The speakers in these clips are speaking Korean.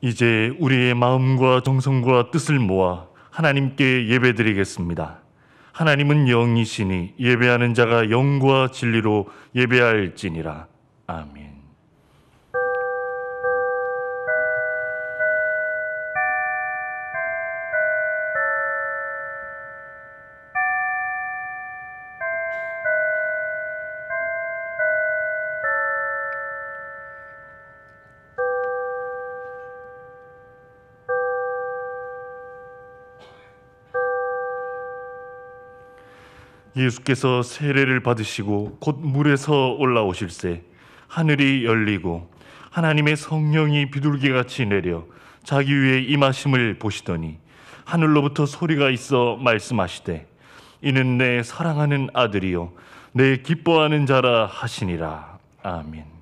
이제 우리의 마음과 정성과 뜻을 모아 하나님께 예배드리겠습니다. 하나님은 영이시니 예배하는 자가 영과 진리로 예배할지니라. 아멘. 예수께서 세례를 받으시고 곧 물에서 올라오실새 하늘이 열리고 하나님의 성령이 비둘기같이 내려 자기 위에 임하심을 보시더니 하늘로부터 소리가 있어 말씀하시되 이는 내 사랑하는 아들이요 내 기뻐하는 자라 하시니라. 아멘.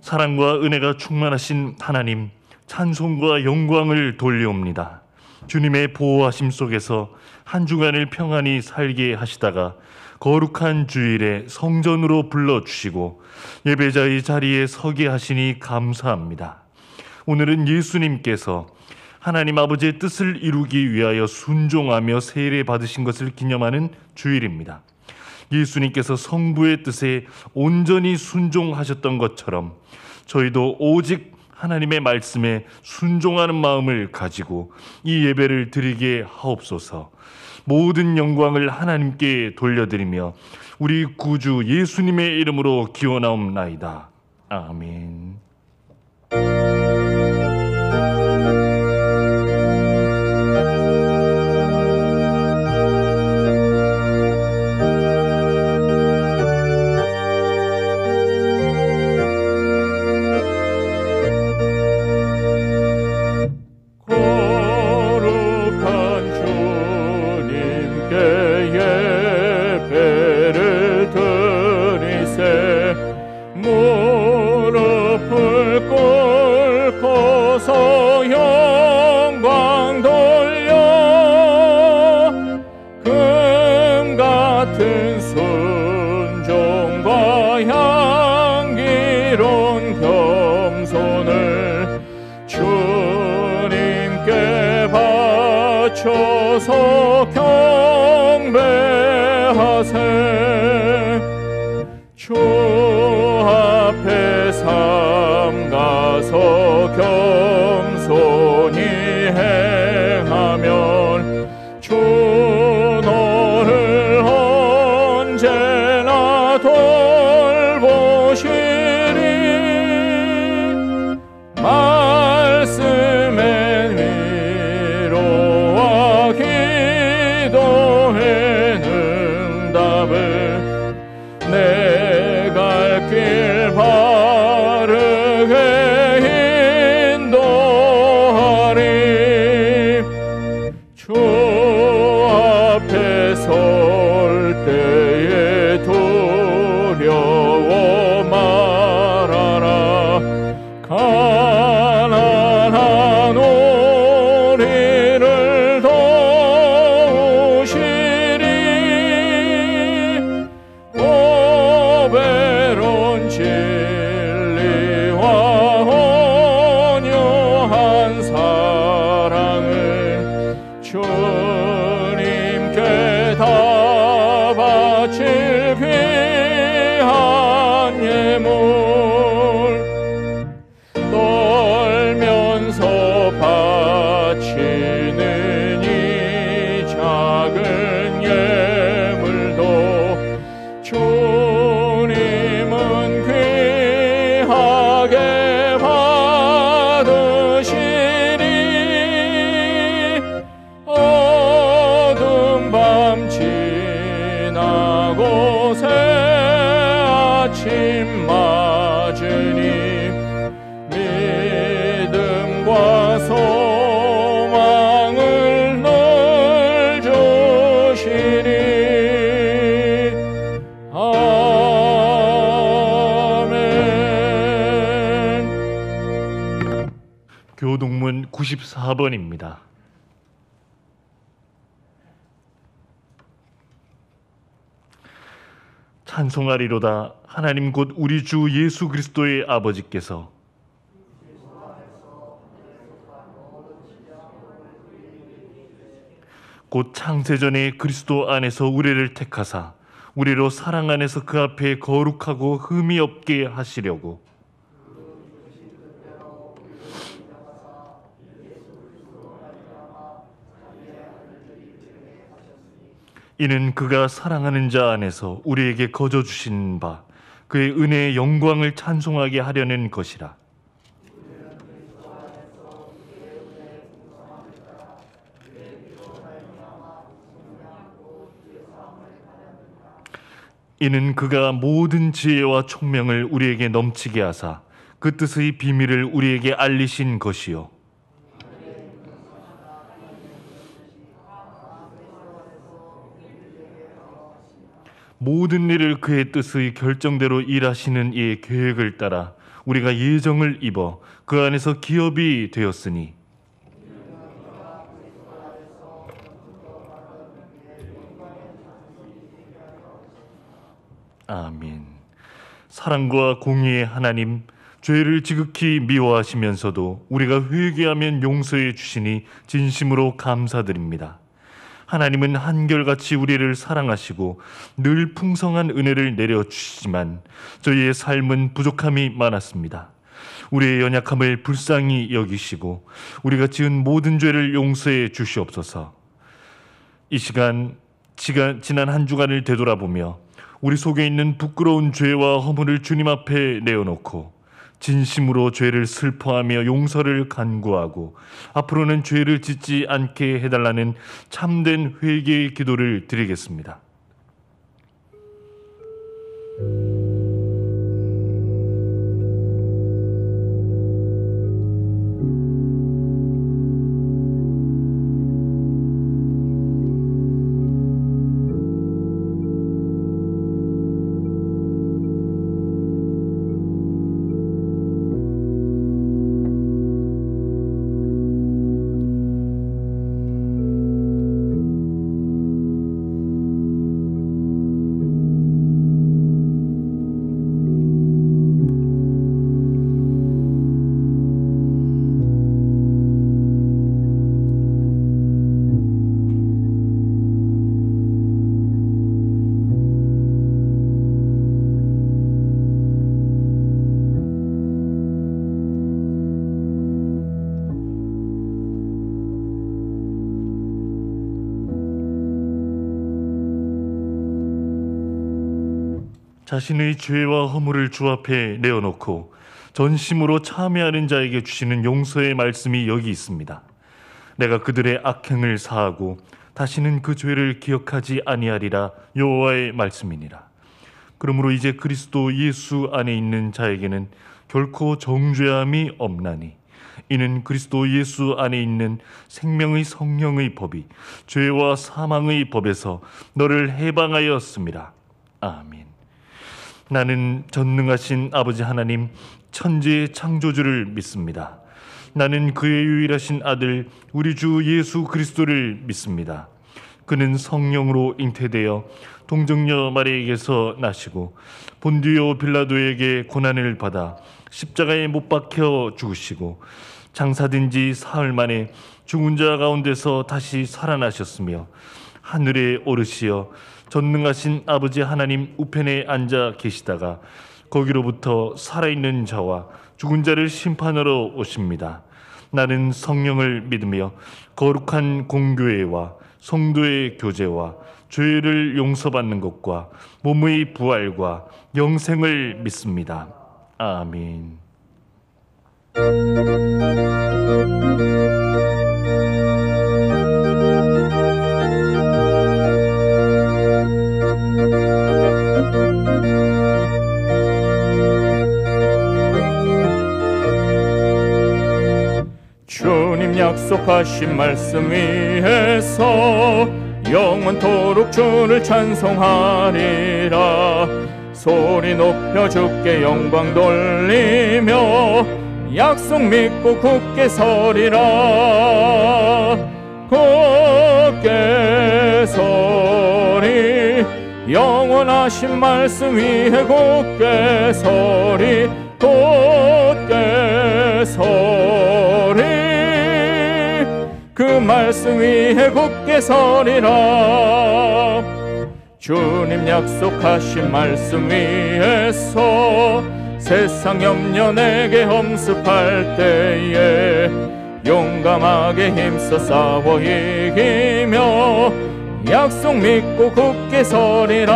사랑과 은혜가 충만하신 하나님, 찬송과 영광을 돌려옵니다. 주님의 보호하심 속에서 한 주간을 평안히 살게 하시다가 거룩한 주일에 성전으로 불러주시고 예배자의 자리에 서게 하시니 감사합니다. 오늘은 예수님께서 하나님 아버지의 뜻을 이루기 위하여 순종하며 세례 받으신 것을 기념하는 주일입니다. 예수님께서 성부의 뜻에 온전히 순종하셨던 것처럼 저희도 오직 하나님의 말씀에 순종하는 마음을 가지고 이 예배를 드리게 하옵소서. 모든 영광을 하나님께 돌려드리며 우리 구주 예수님의 이름으로 기원하옵나이다. 아멘. 주님께 경배하세. 주 앞에 삼가서 겸손히 행하면 주 너를 언제나 돌보시리. 말씀의 위로와 기도의 응답을 내 갈 길 바르게 인도하리. 주 앞에 설 때에 두려워 말아라. 가난한 우리를 도우시리. 고배로운 진리와 온유한 사랑을 주님께 다 바칠 귀한 예물. 떨면서 바치는 이 작은 예물도 주님은 귀하게 받으시리. 94번입니다. 찬송하리로다. 하나님 곧 우리 주 예수 그리스도의 아버지께서 곧 창세전에 그리스도 안에서 우리를 택하사 우리로 사랑 안에서 그 앞에 거룩하고 흠이 없게 하시려고 이는 그가 사랑하는 자 안에서 우리에게 거저 주신 바 그의 은혜의 영광을 찬송하게 하려는 것이라. 이는 그가 모든 지혜와 총명을 우리에게 넘치게 하사 그 뜻의 비밀을 우리에게 알리신 것이요 모든 일을 그의 뜻의 결정대로 일하시는 이의 계획을 따라 우리가 예정을 입어 그 안에서 기업이 되었으니 아멘. 사랑과 공의의 하나님, 죄를 지극히 미워하시면서도 우리가 회개하면 용서해 주시니 진심으로 감사드립니다. 하나님은 한결같이 우리를 사랑하시고 늘 풍성한 은혜를 내려주시지만 저희의 삶은 부족함이 많았습니다. 우리의 연약함을 불쌍히 여기시고 우리가 지은 모든 죄를 용서해 주시옵소서. 이 시간 지난 한 주간을 되돌아보며 우리 속에 있는 부끄러운 죄와 허물을 주님 앞에 내어놓고 진심으로 죄를 슬퍼하며 용서를 간구하고 앞으로는 죄를 짓지 않게 해달라는 참된 회개의 기도를 드리겠습니다. 자신의 죄와 허물을 주 앞에 내어놓고 전심으로 참회하는 자에게 주시는 용서의 말씀이 여기 있습니다. 내가 그들의 악행을 사하고 다시는 그 죄를 기억하지 아니하리라 여호와의 말씀이니라. 그러므로 이제 그리스도 예수 안에 있는 자에게는 결코 정죄함이 없나니 이는 그리스도 예수 안에 있는 생명의 성령의 법이 죄와 사망의 법에서 너를 해방하였음이라. 아멘. 나는 전능하신 아버지 하나님 천지의 창조주를 믿습니다. 나는 그의 유일하신 아들 우리 주 예수 그리스도를 믿습니다. 그는 성령으로 잉태되어 동정녀 마리아에게서 나시고 본디오 빌라도에게 고난을 받아 십자가에 못 박혀 죽으시고 장사된 지 사흘 만에 죽은 자 가운데서 다시 살아나셨으며 하늘에 오르시어 전능하신 아버지 하나님 우편에 앉아 계시다가 거기로부터 살아있는 자와 죽은 자를 심판하러 오십니다. 나는 성령을 믿으며 거룩한 공교회와 성도의 교제와 죄를 용서받는 것과 몸의 부활과 영생을 믿습니다. 아멘. 주님 약속하신 말씀 위에서 영원토록 주를 찬송하리라. 소리 높여 주께 영광 돌리며 약속 믿고 굳게 서리라. 굳게 서리. 영원하신 말씀 위에 굳게 서리. 굳게 서리. 그 말씀 위에 굳게 서리라. 주님 약속하신 말씀 위에서 세상 염려 내게 험습할 때에 용감하게 힘써 싸워 이기며 약속 믿고 굳게 서리라.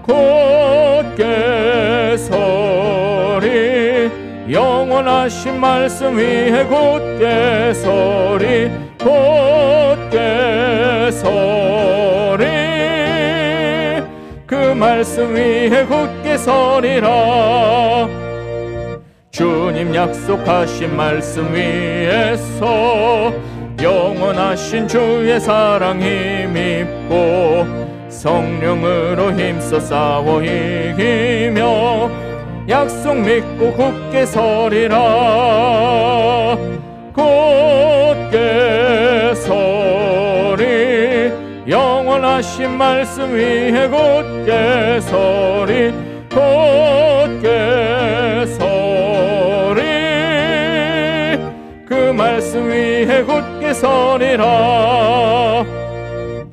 굳게 서리. 영원하신 말씀 위에 굳게 서리. 굳게 서리. 그 말씀 위에 굳게 서리라. 주님 약속하신 말씀 위에서 영원하신 주의 사랑 힘입고 성령으로 힘써 싸워 이기며 약속 믿고 굳게 서리라. 굳게 서리. 영원하신 말씀 위에 굳게 서리. 굳게 서리. 그 말씀 위에 굳게 서리라.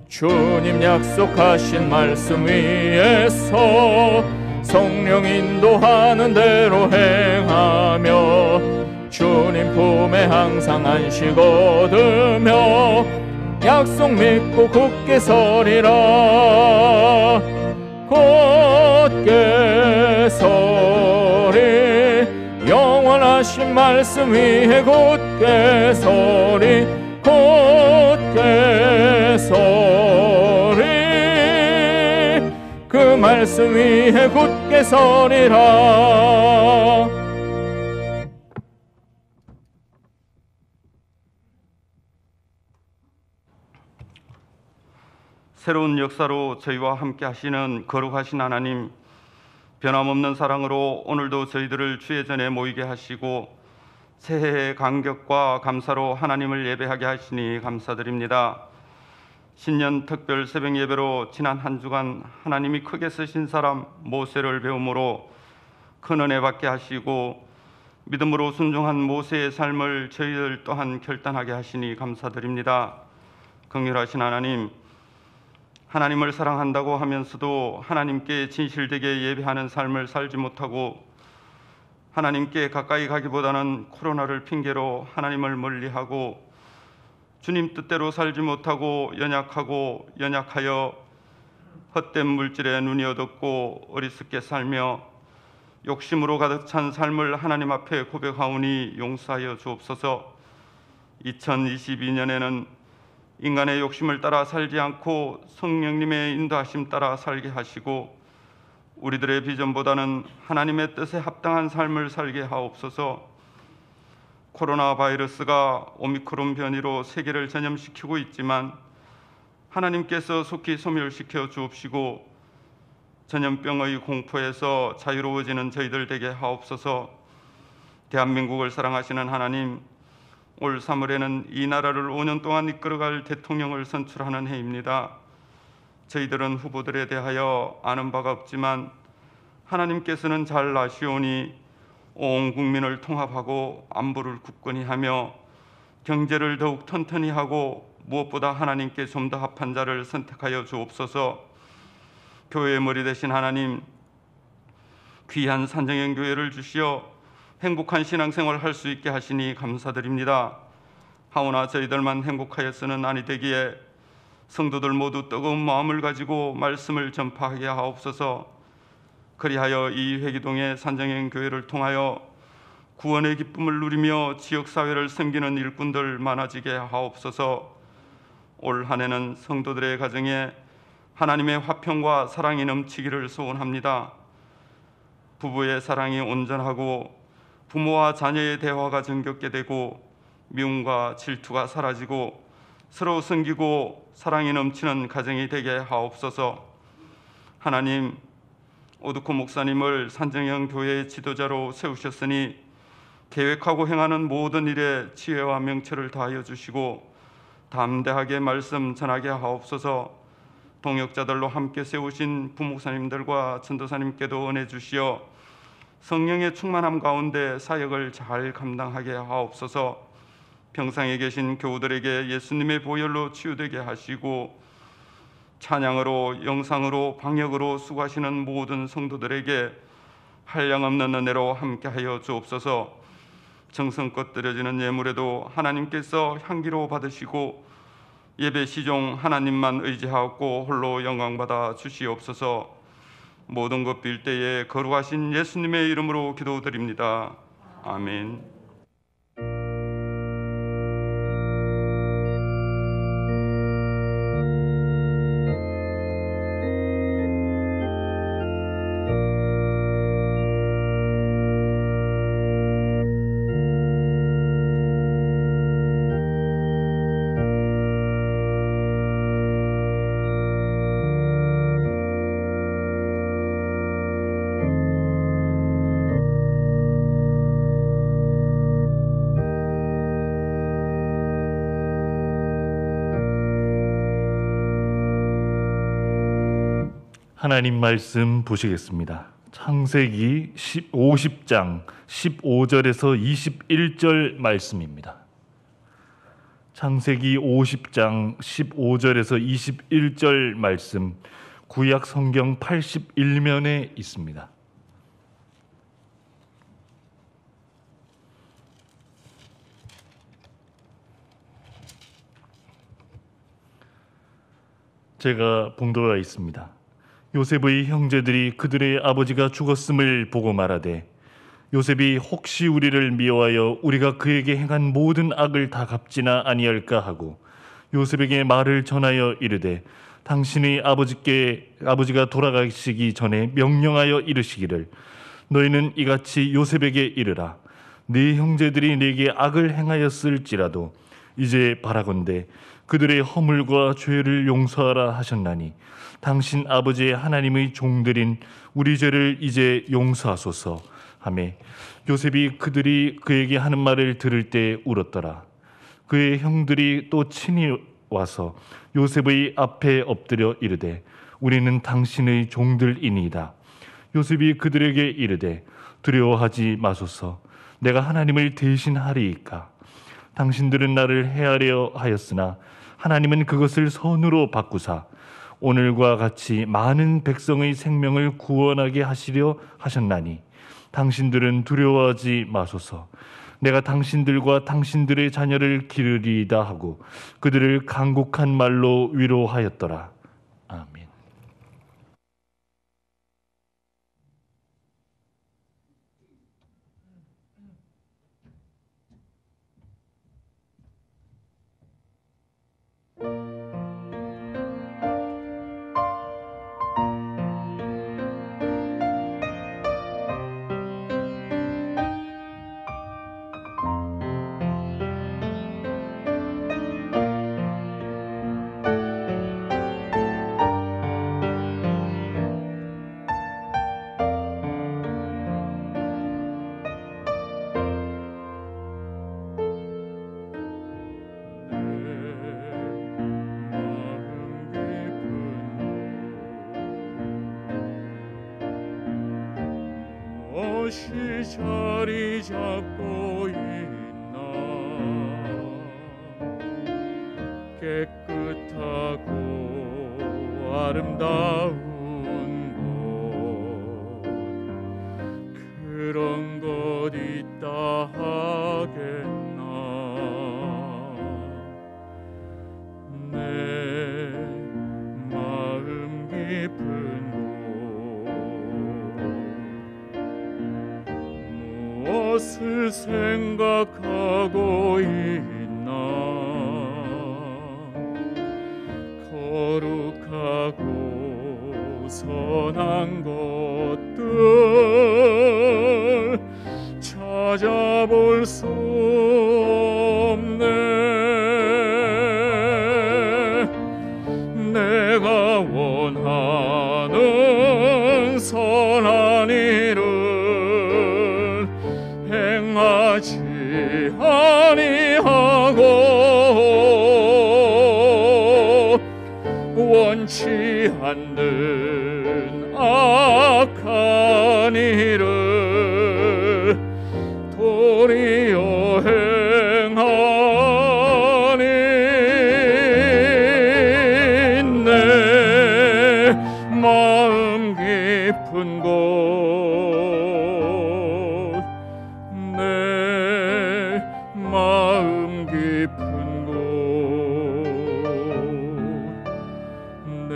주님 약속하신 말씀 위에서 성령 인도하는 대로 행하며 주님 품에 항상 안식 얻으며 약속 믿고 굳게 서리라. 굳게 서리. 영원하신 말씀 위에 굳게 서리. 굳게 서리. 그 말씀 위에 굳게 서리라. 새로운 역사로 저희와 함께 하시는 거룩하신 하나님, 변함없는 사랑으로 오늘도 저희들을 주의 전에 모이게 하시고 새해의 감격과 감사로 하나님을 예배하게 하시니 감사드립니다. 신년 특별 새벽 예배로 지난 한 주간 하나님이 크게 쓰신 사람 모세를 배움으로 큰 은혜 받게 하시고 믿음으로 순종한 모세의 삶을 저희들 또한 결단하게 하시니 감사드립니다. 긍휼하신 하나님, 하나님을 사랑한다고 하면서도 하나님께 진실되게 예배하는 삶을 살지 못하고 하나님께 가까이 가기보다는 코로나를 핑계로 하나님을 멀리하고 주님 뜻대로 살지 못하고 연약하여 헛된 물질에 눈이 어둡고 어리석게 살며 욕심으로 가득 찬 삶을 하나님 앞에 고백하오니 용서하여 주옵소서. 2022년에는 인간의 욕심을 따라 살지 않고 성령님의 인도하심 따라 살게 하시고 우리들의 비전보다는 하나님의 뜻에 합당한 삶을 살게 하옵소서. 코로나 바이러스가 오미크론 변이로 세계를 전염시키고 있지만 하나님께서 속히 소멸시켜 주옵시고 전염병의 공포에서 자유로워지는 저희들 되게 하옵소서. 대한민국을 사랑하시는 하나님, 올 3월에는 이 나라를 5년 동안 이끌어갈 대통령을 선출하는 해입니다. 저희들은 후보들에 대하여 아는 바가 없지만 하나님께서는 잘 아시오니 온 국민을 통합하고 안보를 굳건히 하며 경제를 더욱 튼튼히 하고 무엇보다 하나님께 좀 더 합한 자를 선택하여 주옵소서. 교회의 머리 되신 하나님, 귀한 산정형 교회를 주시어 행복한 신앙생활을 할 수 있게 하시니 감사드립니다. 하오나 저희들만 행복하여서는 아니 되기에 성도들 모두 뜨거운 마음을 가지고 말씀을 전파하게 하옵소서. 그리하여 이 회기동의 산정형 교회를 통하여 구원의 기쁨을 누리며 지역사회를 섬기는 일꾼들 많아지게 하옵소서. 올 한 해는 성도들의 가정에 하나님의 화평과 사랑이 넘치기를 소원합니다. 부부의 사랑이 온전하고 부모와 자녀의 대화가 정겹게 되고 미움과 질투가 사라지고 서로 섬기고 사랑이 넘치는 가정이 되게 하옵소서. 하나님, 오두코 목사님을 산정형 교회의 지도자로 세우셨으니 계획하고 행하는 모든 일에 지혜와 명철을 다하여 주시고 담대하게 말씀 전하게 하옵소서. 동역자들로 함께 세우신 부목사님들과 전도사님께도 은혜 주시어 성령의 충만함 가운데 사역을 잘 감당하게 하옵소서. 병상에 계신 교우들에게 예수님의 보혈로 치유되게 하시고 찬양으로 영상으로 방역으로 수고하시는 모든 성도들에게 한량없는 은혜로 함께하여 주옵소서. 정성껏 드려지는 예물에도 하나님께서 향기로 받으시고 예배 시종 하나님만 의지하고 홀로 영광받아 주시옵소서. 모든 것 빌 때에 거룩하신 예수님의 이름으로 기도드립니다. 아멘. 하나님 말씀 보시겠습니다. 창세기 50장 15절에서 21절 말씀입니다. 창세기 50장 15절에서 21절 말씀, 구약 성경 81면에 있습니다. 제가 봉도가 있습니다. 요셉의 형제들이 그들의 아버지가 죽었음을 보고 말하되 요셉이 혹시 우리를 미워하여 우리가 그에게 행한 모든 악을 다 갚지나 아니할까 하고 요셉에게 말을 전하여 이르되 당신의 아버지가 돌아가시기 전에 명령하여 이르시기를 너희는 이같이 요셉에게 이르라. 네 형제들이 네게 악을 행하였을지라도 이제 바라건대 그들의 허물과 죄를 용서하라 하셨나니 당신 아버지의 하나님의 종들인 우리 죄를 이제 용서하소서 하매 요셉이 그들이 그에게 하는 말을 들을 때 울었더라. 그의 형들이 또 친히 와서 요셉의 앞에 엎드려 이르되 우리는 당신의 종들이니이다. 요셉이 그들에게 이르되 두려워하지 마소서. 내가 하나님을 대신하리이까. 당신들은 나를 해하려 하였으나 하나님은 그것을 선으로 바꾸사 오늘과 같이 많은 백성의 생명을 구원하게 하시려 하셨나니 당신들은 두려워하지 마소서. 내가 당신들과 당신들의 자녀를 기르리이다 하고 그들을 간곡한 말로 위로하였더라. 아멘. 무엇이 자리 잡고 있나. 깨끗하고 아름다운 곳, 그런 것 있다 하겠나. 내 마음 깊은 무엇을 생각하고 있나. 거룩하고 선한 것들 찾아볼 수 없네. 내가 원하는 선 원치 않는 악한 일을 도리어 행하니 내 마음 깊은 곳, 내 마음 깊은 곳, 내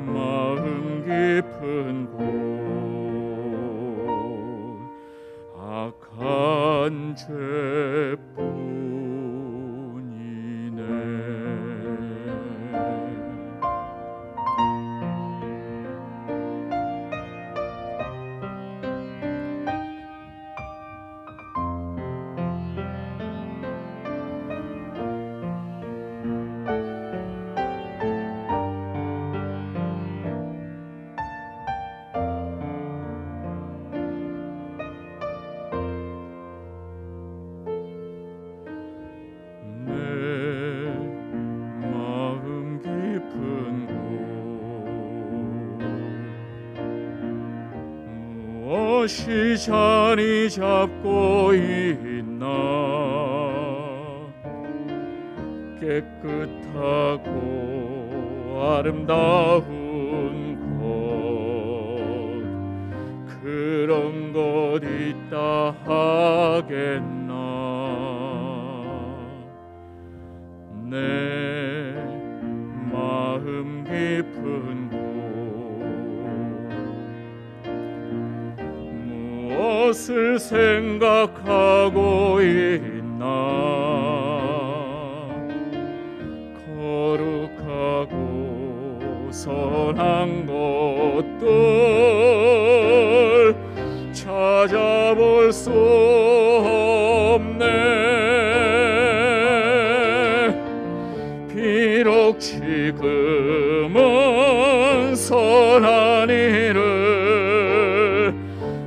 마음 깊은 곳, 악한 죄뿐이네. 무엇이 자리 잡고 있나. 깨끗하고 아름다운 곳, 그런 곳 있다 하겠나. 내 마음 깊은 곳, 무엇을 생각하고 있나. 거룩하고 선한 것들 찾아볼 수 없네. 비록 지금은 선한 일을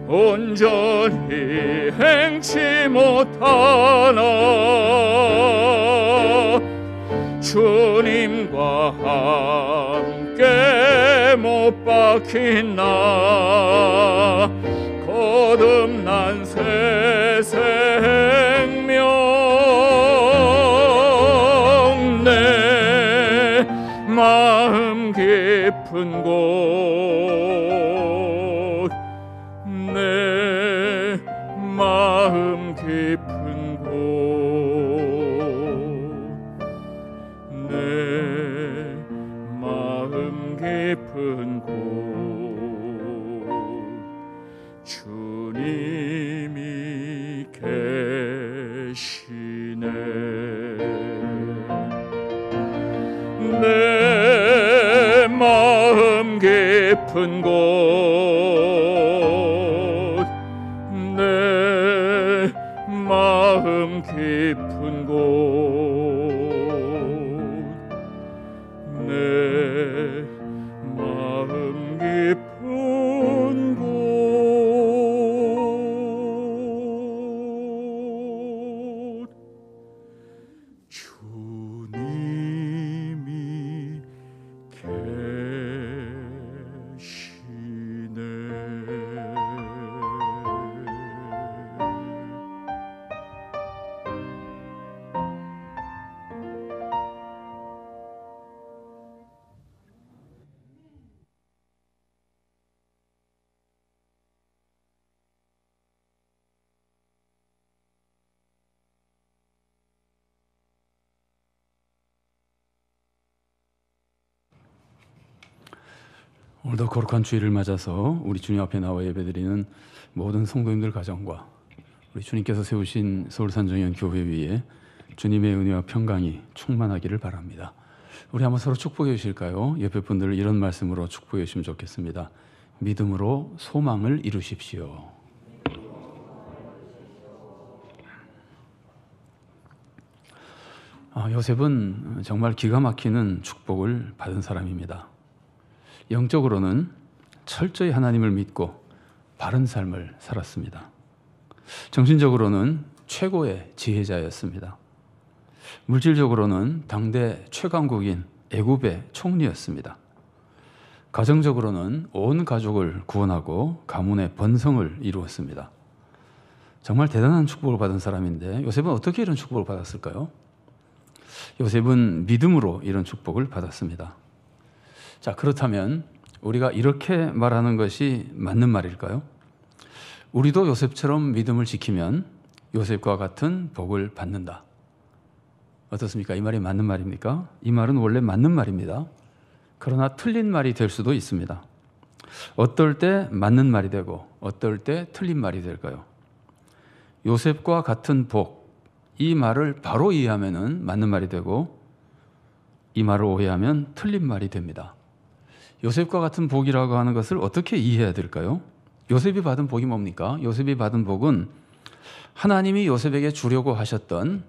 온전히 행치 못하나. 주님과 함께 못 박힌 나 거듭난 새 생명. 내 마음 깊은 곳, 내 마음 깊은 곳, 내 마음 깊은 곳, 주님이 계시네. 내 마음 깊은 곳, 내 마음 깊은 곳, 내 마음 깊은 곳, 주님이 계시네. 오늘도 거룩한 주일을 맞아서 우리 주님 앞에 나와 예배드리는 모든 성도님들 가정과 우리 주님께서 세우신 서울산정연 교회 위에 주님의 은혜와 평강이 충만하기를 바랍니다. 우리 한번 서로 축복해 주실까요? 옆에 분들을 이런 말씀으로 축복해 주시면 좋겠습니다. 믿음으로 소망을 이루십시오. 요셉은 정말 기가 막히는 축복을 받은 사람입니다. 영적으로는 철저히 하나님을 믿고 바른 삶을 살았습니다. 정신적으로는 최고의 지혜자였습니다. 물질적으로는 당대 최강국인 애굽의 총리였습니다. 가정적으로는 온 가족을 구원하고 가문의 번성을 이루었습니다. 정말 대단한 축복을 받은 사람인데 요셉은 어떻게 이런 축복을 받았을까요? 요셉은 믿음으로 이런 축복을 받았습니다. 자, 그렇다면 우리가 이렇게 말하는 것이 맞는 말일까요? 우리도 요셉처럼 믿음을 지키면 요셉과 같은 복을 받는다. 어떻습니까? 이 말이 맞는 말입니까? 이 말은 원래 맞는 말입니다. 그러나 틀린 말이 될 수도 있습니다. 어떨 때 맞는 말이 되고 어떨 때 틀린 말이 될까요? 요셉과 같은 복, 이 말을 바로 이해하면 맞는 말이 되고 이 말을 오해하면 틀린 말이 됩니다. 요셉과 같은 복이라고 하는 것을 어떻게 이해해야 될까요? 요셉이 받은 복이 뭡니까? 요셉이 받은 복은 하나님이 요셉에게 주려고 하셨던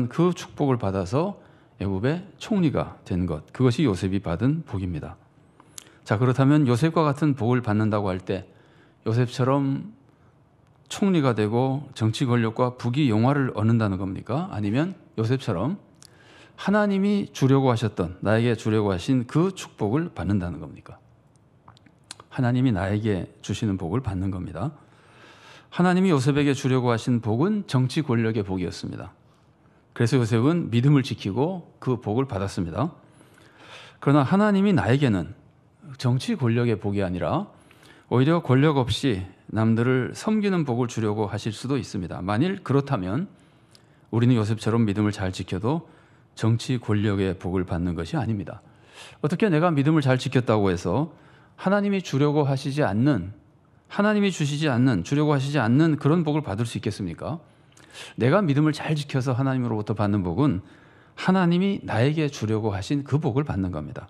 그 축복을 받아서 애굽의 총리가 된 것, 그것이 요셉이 받은 복입니다. 자, 그렇다면 요셉과 같은 복을 받는다고 할 때 요셉처럼 총리가 되고 정치 권력과 부귀 영화를 얻는다는 겁니까? 아니면 요셉처럼 하나님이 주려고 하셨던, 나에게 주려고 하신 그 축복을 받는다는 겁니까? 하나님이 나에게 주시는 복을 받는 겁니다. 하나님이 요셉에게 주려고 하신 복은 정치 권력의 복이었습니다. 그래서 요셉은 믿음을 지키고 그 복을 받았습니다. 그러나 하나님이 나에게는 정치 권력의 복이 아니라 오히려 권력 없이 남들을 섬기는 복을 주려고 하실 수도 있습니다. 만일 그렇다면 우리는 요셉처럼 믿음을 잘 지켜도 정치 권력의 복을 받는 것이 아닙니다. 어떻게 내가 믿음을 잘 지켰다고 해서 하나님이 주려고 하시지 않는, 주려고 하시지 않는 그런 복을 받을 수 있겠습니까? 내가 믿음을 잘 지켜서 하나님으로부터 받는 복은 하나님이 나에게 주려고 하신 그 복을 받는 겁니다.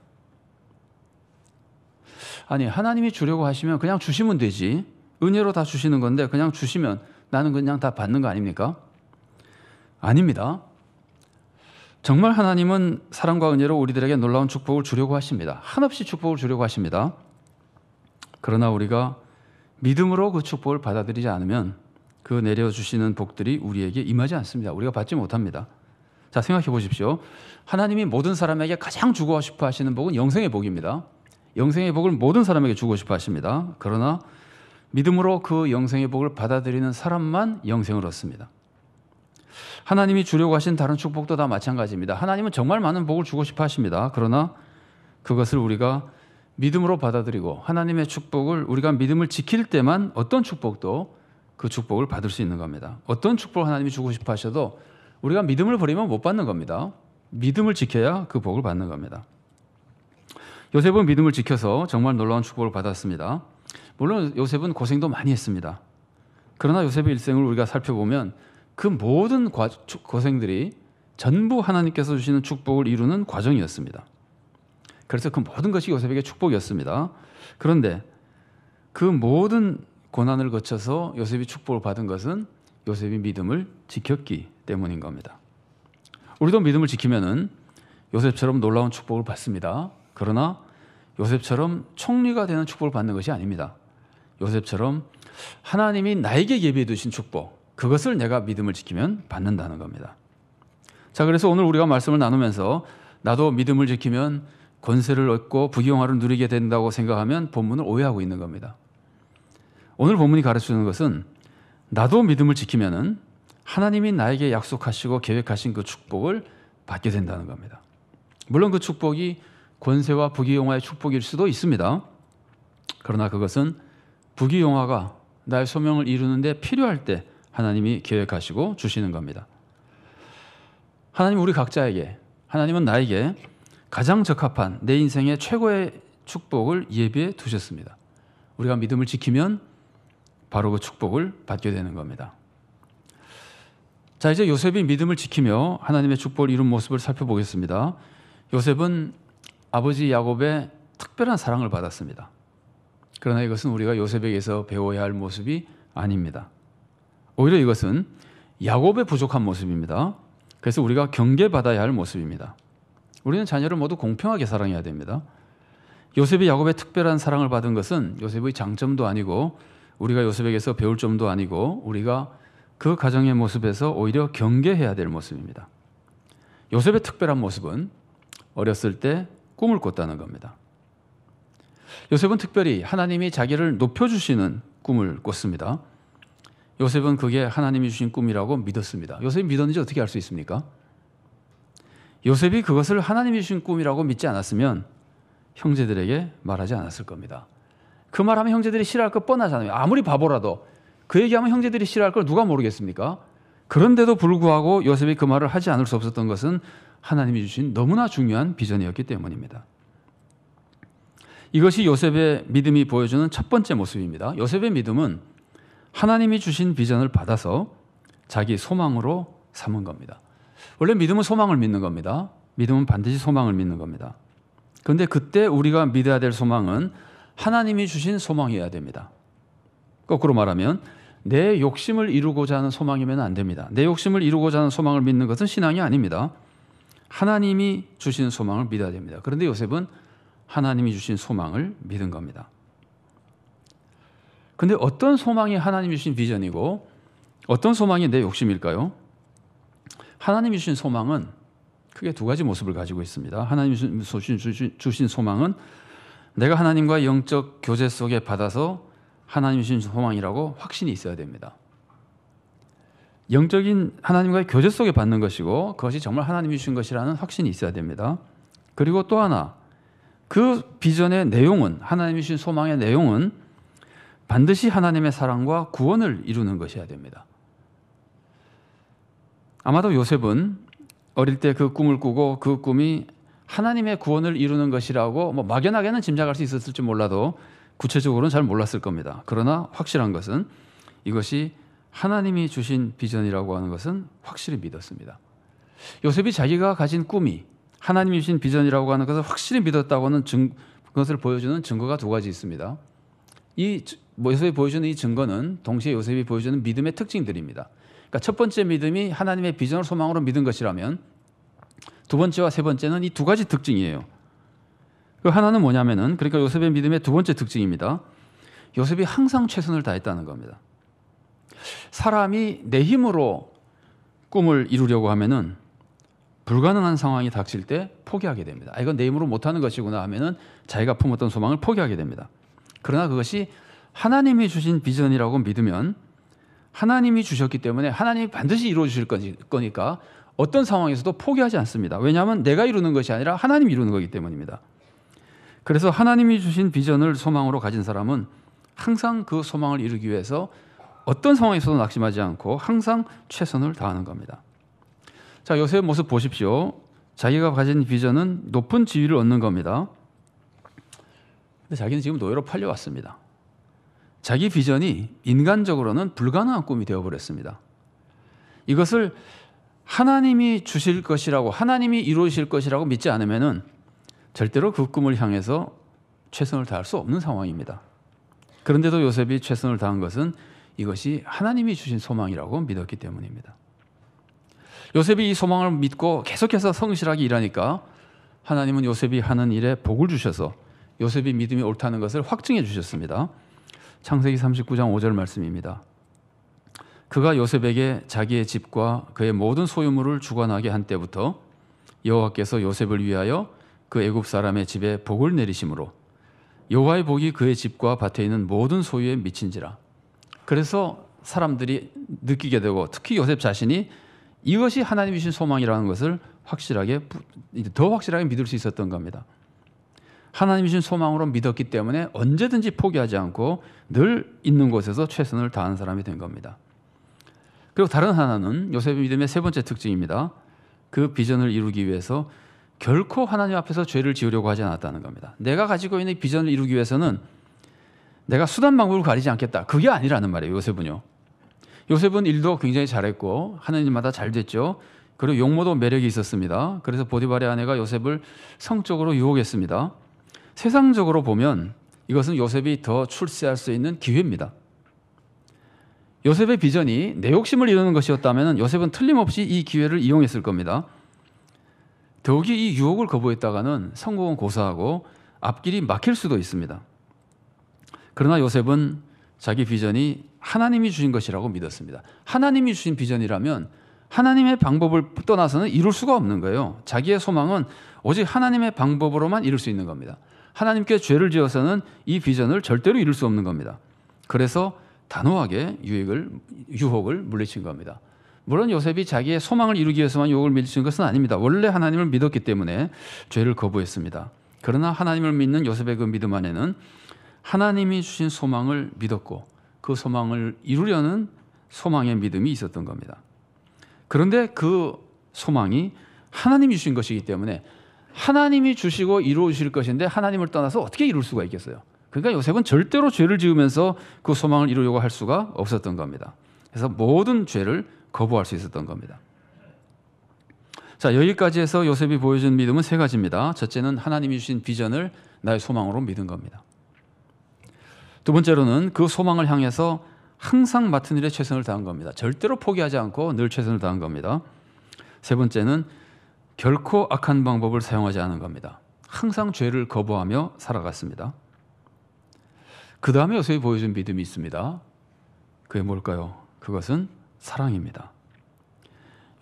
아니, 하나님이 주려고 하시면 그냥 주시면 되지. 은혜로 다 주시는 건데 그냥 주시면 나는 그냥 다 받는 거 아닙니까? 아닙니다. 정말 하나님은 사랑과 은혜로 우리들에게 놀라운 축복을 주려고 하십니다. 한없이 축복을 주려고 하십니다. 그러나 우리가 믿음으로 그 축복을 받아들이지 않으면 그 내려주시는 복들이 우리에게 임하지 않습니다. 우리가 받지 못합니다. 자, 생각해 보십시오. 하나님이 모든 사람에게 가장 주고 싶어 하시는 복은 영생의 복입니다. 영생의 복을 모든 사람에게 주고 싶어 하십니다. 그러나 믿음으로 그 영생의 복을 받아들이는 사람만 영생을 얻습니다. 하나님이 주려고 하신 다른 축복도 다 마찬가지입니다. 하나님은 정말 많은 복을 주고 싶어 하십니다. 그러나 그것을 우리가 믿음으로 받아들이고 하나님의 축복을 우리가 믿음을 지킬 때만 어떤 축복도 그 축복을 받을 수 있는 겁니다. 어떤 축복을 하나님이 주고 싶어 하셔도 우리가 믿음을 버리면 못 받는 겁니다. 믿음을 지켜야 그 복을 받는 겁니다. 요셉은 믿음을 지켜서 정말 놀라운 축복을 받았습니다. 물론 요셉은 고생도 많이 했습니다. 그러나 요셉의 일생을 우리가 살펴보면 그 모든 고생들이 전부 하나님께서 주시는 축복을 이루는 과정이었습니다. 그래서 그 모든 것이 요셉에게 축복이었습니다. 그런데 그 모든 고난을 거쳐서 요셉이 축복을 받은 것은 요셉이 믿음을 지켰기 때문인 겁니다. 우리도 믿음을 지키면은 요셉처럼 놀라운 축복을 받습니다. 그러나 요셉처럼 총리가 되는 축복을 받는 것이 아닙니다. 요셉처럼 하나님이 나에게 예비해 두신 축복, 그것을 내가 믿음을 지키면 받는다는 겁니다. 자, 그래서 오늘 우리가 말씀을 나누면서 나도 믿음을 지키면 권세를 얻고 부귀영화를 누리게 된다고 생각하면 본문을 오해하고 있는 겁니다. 오늘 본문이 가르치는 것은 나도 믿음을 지키면은 하나님이 나에게 약속하시고 계획하신 그 축복을 받게 된다는 겁니다. 물론 그 축복이 권세와 부귀영화의 축복일 수도 있습니다. 그러나 그것은 부귀영화가 나의 소명을 이루는데 필요할 때 하나님이 계획하시고 주시는 겁니다. 하나님 우리 각자에게, 하나님은 나에게 가장 적합한 내 인생의 최고의 축복을 예비해 두셨습니다. 우리가 믿음을 지키면 바로 그 축복을 받게 되는 겁니다. 자, 이제 요셉이 믿음을 지키며 하나님의 축복을 이룬 모습을 살펴보겠습니다. 요셉은 아버지 야곱의 특별한 사랑을 받았습니다. 그러나 이것은 우리가 요셉에게서 배워야 할 모습이 아닙니다. 오히려 이것은 야곱의 부족한 모습입니다. 그래서 우리가 경계받아야 할 모습입니다. 우리는 자녀를 모두 공평하게 사랑해야 됩니다. 요셉이 야곱의 특별한 사랑을 받은 것은 요셉의 장점도 아니고 우리가 요셉에게서 배울 점도 아니고 우리가 그 가정의 모습에서 오히려 경계해야 될 모습입니다. 요셉의 특별한 모습은 어렸을 때 꿈을 꿨다는 겁니다. 요셉은 특별히 하나님이 자기를 높여주시는 꿈을 꿨습니다. 요셉은 그게 하나님이 주신 꿈이라고 믿었습니다. 요셉이 믿었는지 어떻게 알 수 있습니까? 요셉이 그것을 하나님이 주신 꿈이라고 믿지 않았으면 형제들에게 말하지 않았을 겁니다. 그 말하면 형제들이 싫어할 거 뻔하잖아요. 아무리 바보라도 그 얘기하면 형제들이 싫어할 걸 누가 모르겠습니까? 그런데도 불구하고 요셉이 그 말을 하지 않을 수 없었던 것은 하나님이 주신 너무나 중요한 비전이었기 때문입니다. 이것이 요셉의 믿음이 보여주는 첫 번째 모습입니다. 요셉의 믿음은 하나님이 주신 비전을 받아서 자기 소망으로 삼은 겁니다. 원래 믿음은 소망을 믿는 겁니다. 믿음은 반드시 소망을 믿는 겁니다. 그런데 그때 우리가 믿어야 될 소망은 하나님이 주신 소망이어야 됩니다. 거꾸로 말하면 내 욕심을 이루고자 하는 소망이면 안 됩니다. 내 욕심을 이루고자 하는 소망을 믿는 것은 신앙이 아닙니다. 하나님이 주신 소망을 믿어야 됩니다. 그런데 요셉은 하나님이 주신 소망을 믿은 겁니다. 그런데 어떤 소망이 하나님이 주신 비전이고 어떤 소망이 내 욕심일까요? 하나님이 주신 소망은 크게 두 가지 모습을 가지고 있습니다. 하나님이 주신 소망은 내가 하나님과 영적 교제 속에 받아서 하나님이 주신 소망이라고 확신이 있어야 됩니다. 영적인 하나님과의 교제 속에 받는 것이고 그것이 정말 하나님이 주신 것이라는 확신이 있어야 됩니다. 그리고 또 하나, 그 비전의 내용은, 하나님이 주신 소망의 내용은 반드시 하나님의 사랑과 구원을 이루는 것이어야 됩니다. 아마도 요셉은 어릴 때 그 꿈을 꾸고 그 꿈이 하나님의 구원을 이루는 것이라고 막연하게는 짐작할 수 있었을지 몰라도 구체적으로는 잘 몰랐을 겁니다. 그러나 확실한 것은 이것이 하나님이 주신 비전이라고 하는 것은 확실히 믿었습니다. 요셉이 자기가 가진 꿈이 하나님이 주신 비전이라고 하는 것을 확실히 믿었다고 하는 그것을 보여주는 증거가 두 가지 있습니다. 이 요셉이 보여주는 이 증거는 동시에 요셉이 보여주는 믿음의 특징들입니다. 그러니까 첫 번째 믿음이 하나님의 비전을 소망으로 믿은 것이라면 두 번째와 세 번째는 이 두 가지 특징이에요. 그 하나는 뭐냐면은, 그러니까 요셉의 믿음의 두 번째 특징입니다. 요셉이 항상 최선을 다했다는 겁니다. 사람이 내 힘으로 꿈을 이루려고 하면은 불가능한 상황이 닥칠 때 포기하게 됩니다. 이건 내 힘으로 못하는 것이구나 하면은 자기가 품었던 소망을 포기하게 됩니다. 그러나 그것이 하나님이 주신 비전이라고 믿으면 하나님이 주셨기 때문에 하나님이 반드시 이루어 주실 거니까 어떤 상황에서도 포기하지 않습니다. 왜냐하면 내가 이루는 것이 아니라 하나님이 이루는 거기 때문입니다. 그래서 하나님이 주신 비전을 소망으로 가진 사람은 항상 그 소망을 이루기 위해서 어떤 상황에서도 낙심하지 않고 항상 최선을 다하는 겁니다. 자, 요셉의 모습 보십시오. 자기가 가진 비전은 높은 지위를 얻는 겁니다. 근데 자기는 지금 노예로 팔려왔습니다. 자기 비전이 인간적으로는 불가능한 꿈이 되어버렸습니다. 이것을 하나님이 주실 것이라고, 하나님이 이루실 것이라고 믿지 않으면은 절대로 그 꿈을 향해서 최선을 다할 수 없는 상황입니다. 그런데도 요셉이 최선을 다한 것은 이것이 하나님이 주신 소망이라고 믿었기 때문입니다. 요셉이 이 소망을 믿고 계속해서 성실하게 일하니까 하나님은 요셉이 하는 일에 복을 주셔서 요셉이 믿음이 옳다는 것을 확증해 주셨습니다. 창세기 39장 5절 말씀입니다. 그가 요셉에게 자기의 집과 그의 모든 소유물을 주관하게 한 때부터 여호와께서 요셉을 위하여 그 애굽 사람의 집에 복을 내리심으로 여호와의 복이 그의 집과 밭에 있는 모든 소유에 미친지라. 그래서 사람들이 느끼게 되고 특히 요셉 자신이 이것이 하나님이 주신 소망이라는 것을 더 확실하게 믿을 수 있었던 겁니다. 하나님이 주신 소망으로 믿었기 때문에 언제든지 포기하지 않고 늘 있는 곳에서 최선을 다하는 사람이 된 겁니다. 그리고 다른 하나는 요셉의 믿음의 세 번째 특징입니다. 그 비전을 이루기 위해서 결코 하나님 앞에서 죄를 지으려고 하지 않았다는 겁니다. 내가 가지고 있는 비전을 이루기 위해서는 내가 수단 방법을 가리지 않겠다. 그게 아니라는 말이에요. 요셉은요. 요셉은 일도 굉장히 잘했고 하나님마다 잘 됐죠. 그리고 용모도 매력이 있었습니다. 그래서 보디발의 아내가 요셉을 성적으로 유혹했습니다. 세상적으로 보면 이것은 요셉이 더 출세할 수 있는 기회입니다. 요셉의 비전이 내 욕심을 이루는 것이었다면 요셉은 틀림없이 이 기회를 이용했을 겁니다. 더욱이 이 유혹을 거부했다가는 성공은 고사하고 앞길이 막힐 수도 있습니다. 그러나 요셉은 자기 비전이 하나님이 주신 것이라고 믿었습니다. 하나님이 주신 비전이라면 하나님의 방법을 떠나서는 이룰 수가 없는 거예요. 자기의 소망은 오직 하나님의 방법으로만 이룰 수 있는 겁니다. 하나님께 죄를 지어서는 이 비전을 절대로 이룰 수 없는 겁니다. 그래서 단호하게 유혹을 물리친 겁니다. 물론 요셉이 자기의 소망을 이루기 위해서만 유혹을 물리친 것은 아닙니다. 원래 하나님을 믿었기 때문에 죄를 거부했습니다. 그러나 하나님을 믿는 요셉의 그 믿음 안에는 하나님이 주신 소망을 믿었고 그 소망을 이루려는 소망의 믿음이 있었던 겁니다. 그런데 그 소망이 하나님이 주신 것이기 때문에 하나님이 주시고 이루어 주실 것인데 하나님을 떠나서 어떻게 이룰 수가 있겠어요? 그러니까 요셉은 절대로 죄를 지으면서 그 소망을 이루려고 할 수가 없었던 겁니다. 그래서 모든 죄를 거부할 수 있었던 겁니다. 자, 여기까지 해서 요셉이 보여준 믿음은 세 가지입니다. 첫째는 하나님이 주신 비전을 나의 소망으로 믿은 겁니다. 두 번째로는 그 소망을 향해서 항상 맡은 일에 최선을 다한 겁니다. 절대로 포기하지 않고 늘 최선을 다한 겁니다. 세 번째는 결코 악한 방법을 사용하지 않은 겁니다. 항상 죄를 거부하며 살아갔습니다. 그 다음에 요셉이 보여준 믿음이 있습니다. 그게 뭘까요? 그것은 사랑입니다.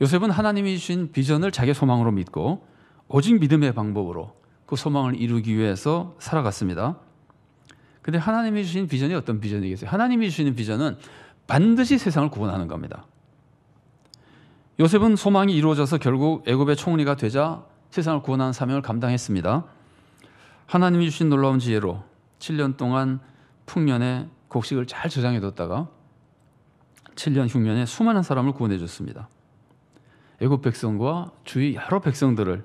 요셉은 하나님이 주신 비전을 자기 소망으로 믿고 오직 믿음의 방법으로 그 소망을 이루기 위해서 살아갔습니다. 그런데 하나님이 주신 비전이 어떤 비전이겠어요? 하나님이 주시는 비전은 반드시 세상을 구원하는 겁니다. 요셉은 소망이 이루어져서 결국 애굽의 총리가 되자 세상을 구원하는 사명을 감당했습니다. 하나님이 주신 놀라운 지혜로 7년 동안 풍년에 곡식을 잘 저장해뒀다가 7년 흉년에 수많은 사람을 구원해 줬습니다. 애굽 백성과 주위 여러 백성들을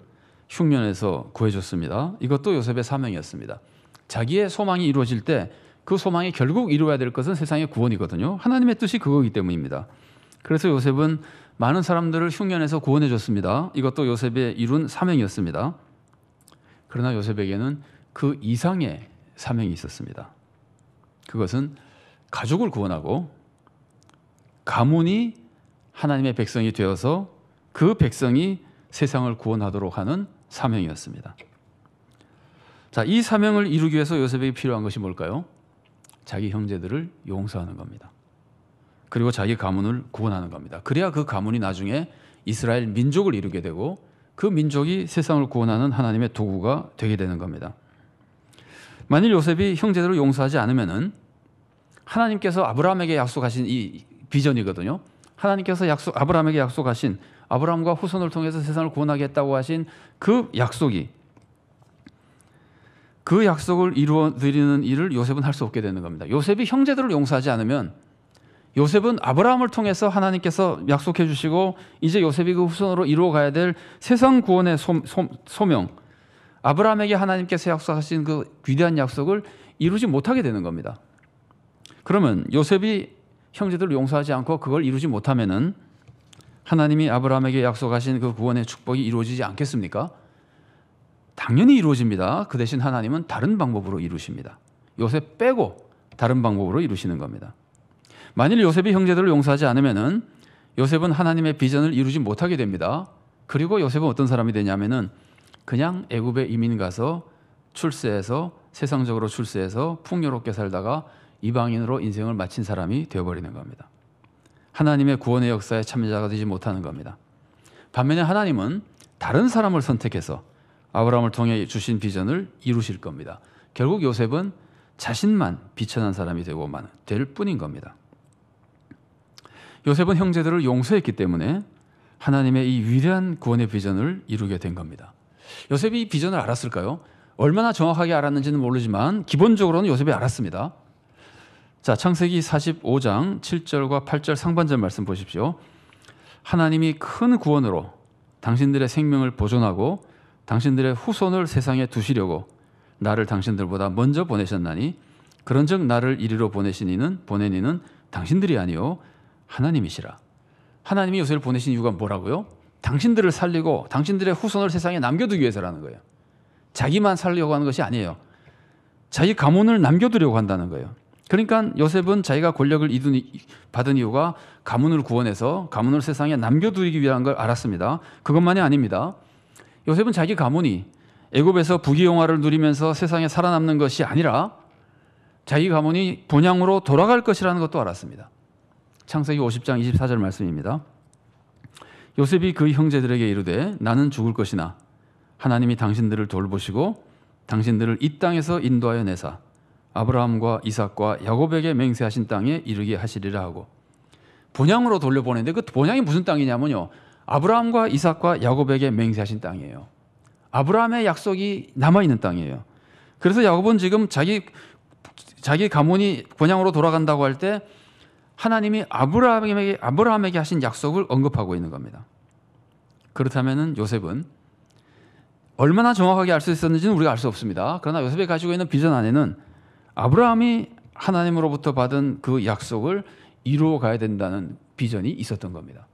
흉년에서 구해줬습니다. 이것도 요셉의 사명이었습니다. 자기의 소망이 이루어질 때 그 소망이 결국 이루어야 될 것은 세상의 구원이거든요. 하나님의 뜻이 그거기 때문입니다. 그래서 요셉은 많은 사람들을 흉년에서 구원해 줬습니다. 이것도 요셉의 이룬 사명이었습니다. 그러나 요셉에게는 그 이상의 사명이 있었습니다. 그것은 가족을 구원하고 가문이 하나님의 백성이 되어서 그 백성이 세상을 구원하도록 하는 사명이었습니다. 자, 이 사명을 이루기 위해서 요셉에게 필요한 것이 뭘까요? 자기 형제들을 용서하는 겁니다. 그리고 자기 가문을 구원하는 겁니다. 그래야 그 가문이 나중에 이스라엘 민족을 이루게 되고 그 민족이 세상을 구원하는 하나님의 도구가 되게 되는 겁니다. 만일 요셉이 형제들을 용서하지 않으면은 하나님께서 아브라함에게 약속하신 이 비전이거든요. 하나님께서 아브라함에게 약속하신 아브라함과 후손을 통해서 세상을 구원하겠다고 하신 그 약속을 이루어드리는 일을 요셉은 할 수 없게 되는 겁니다. 요셉이 형제들을 용서하지 않으면 요셉은 아브라함을 통해서 하나님께서 약속해 주시고 이제 요셉이 그 후손으로 이루어가야 될 세상 구원의 소명, 아브라함에게 하나님께서 약속하신 그 위대한 약속을 이루지 못하게 되는 겁니다. 그러면 요셉이 형제들을 용서하지 않고 그걸 이루지 못하면은 하나님이 아브라함에게 약속하신 그 구원의 축복이 이루어지지 않겠습니까? 당연히 이루어집니다. 그 대신 하나님은 다른 방법으로 이루십니다. 요셉 빼고 다른 방법으로 이루시는 겁니다. 만일 요셉이 형제들을 용서하지 않으면은 요셉은 하나님의 비전을 이루지 못하게 됩니다. 그리고 요셉은 어떤 사람이 되냐면은 그냥 애굽에 이민 가서 세상적으로 출세해서 풍요롭게 살다가 이방인으로 인생을 마친 사람이 되어버리는 겁니다. 하나님의 구원의 역사에 참여자가 되지 못하는 겁니다. 반면에 하나님은 다른 사람을 선택해서 아브라함을 통해 주신 비전을 이루실 겁니다. 결국 요셉은 자신만 비천한 사람이 될 뿐인 겁니다. 요셉은 형제들을 용서했기 때문에 하나님의 이 위대한 구원의 비전을 이루게 된 겁니다. 요셉이 이 비전을 알았을까요? 얼마나 정확하게 알았는지는 모르지만 기본적으로는 요셉이 알았습니다. 자, 창세기 45장 7절과 8절 상반절 말씀 보십시오. 하나님이 큰 구원으로 당신들의 생명을 보존하고 당신들의 후손을 세상에 두시려고 나를 당신들보다 먼저 보내셨나니 그런즉 나를 이리로 보낸 이는 당신들이 아니요 하나님이시라. 하나님이 요셉을 보내신 이유가 뭐라고요? 당신들을 살리고 당신들의 후손을 세상에 남겨두기 위해서라는 거예요. 자기만 살려고 하는 것이 아니에요. 자기 가문을 남겨두려고 한다는 거예요. 그러니까 요셉은 자기가 권력을 받은 이유가 가문을 구원해서 가문을 세상에 남겨두기 위한 걸 알았습니다. 그것만이 아닙니다. 요셉은 자기 가문이 애굽에서 부귀영화를 누리면서 세상에 살아남는 것이 아니라 자기 가문이 본향으로 돌아갈 것이라는 것도 알았습니다. 창세기 50장 24절 말씀입니다. 요셉이 그 형제들에게 이르되 나는 죽을 것이나 하나님이 당신들을 돌보시고 당신들을 이 땅에서 인도하여 내사 아브라함과 이삭과 야곱에게 맹세하신 땅에 이르게 하시리라 하고 본향으로 돌려보내는데 그 본향이 무슨 땅이냐면요, 아브라함과 이삭과 야곱에게 맹세하신 땅이에요. 아브라함의 약속이 남아있는 땅이에요. 그래서 야곱은 지금 자기 가문이 본향으로 돌아간다고 할 때 하나님이 아브라함에게 하신 약속을 언급하고 있는 겁니다. 그렇다면 요셉은 얼마나 정확하게 알 수 있었는지는 우리가 알 수 없습니다. 그러나 요셉이 가지고 있는 비전 안에는 아브라함이 하나님으로부터 받은 그 약속을 이루어 가야 된다는 비전이 있었던 겁니다.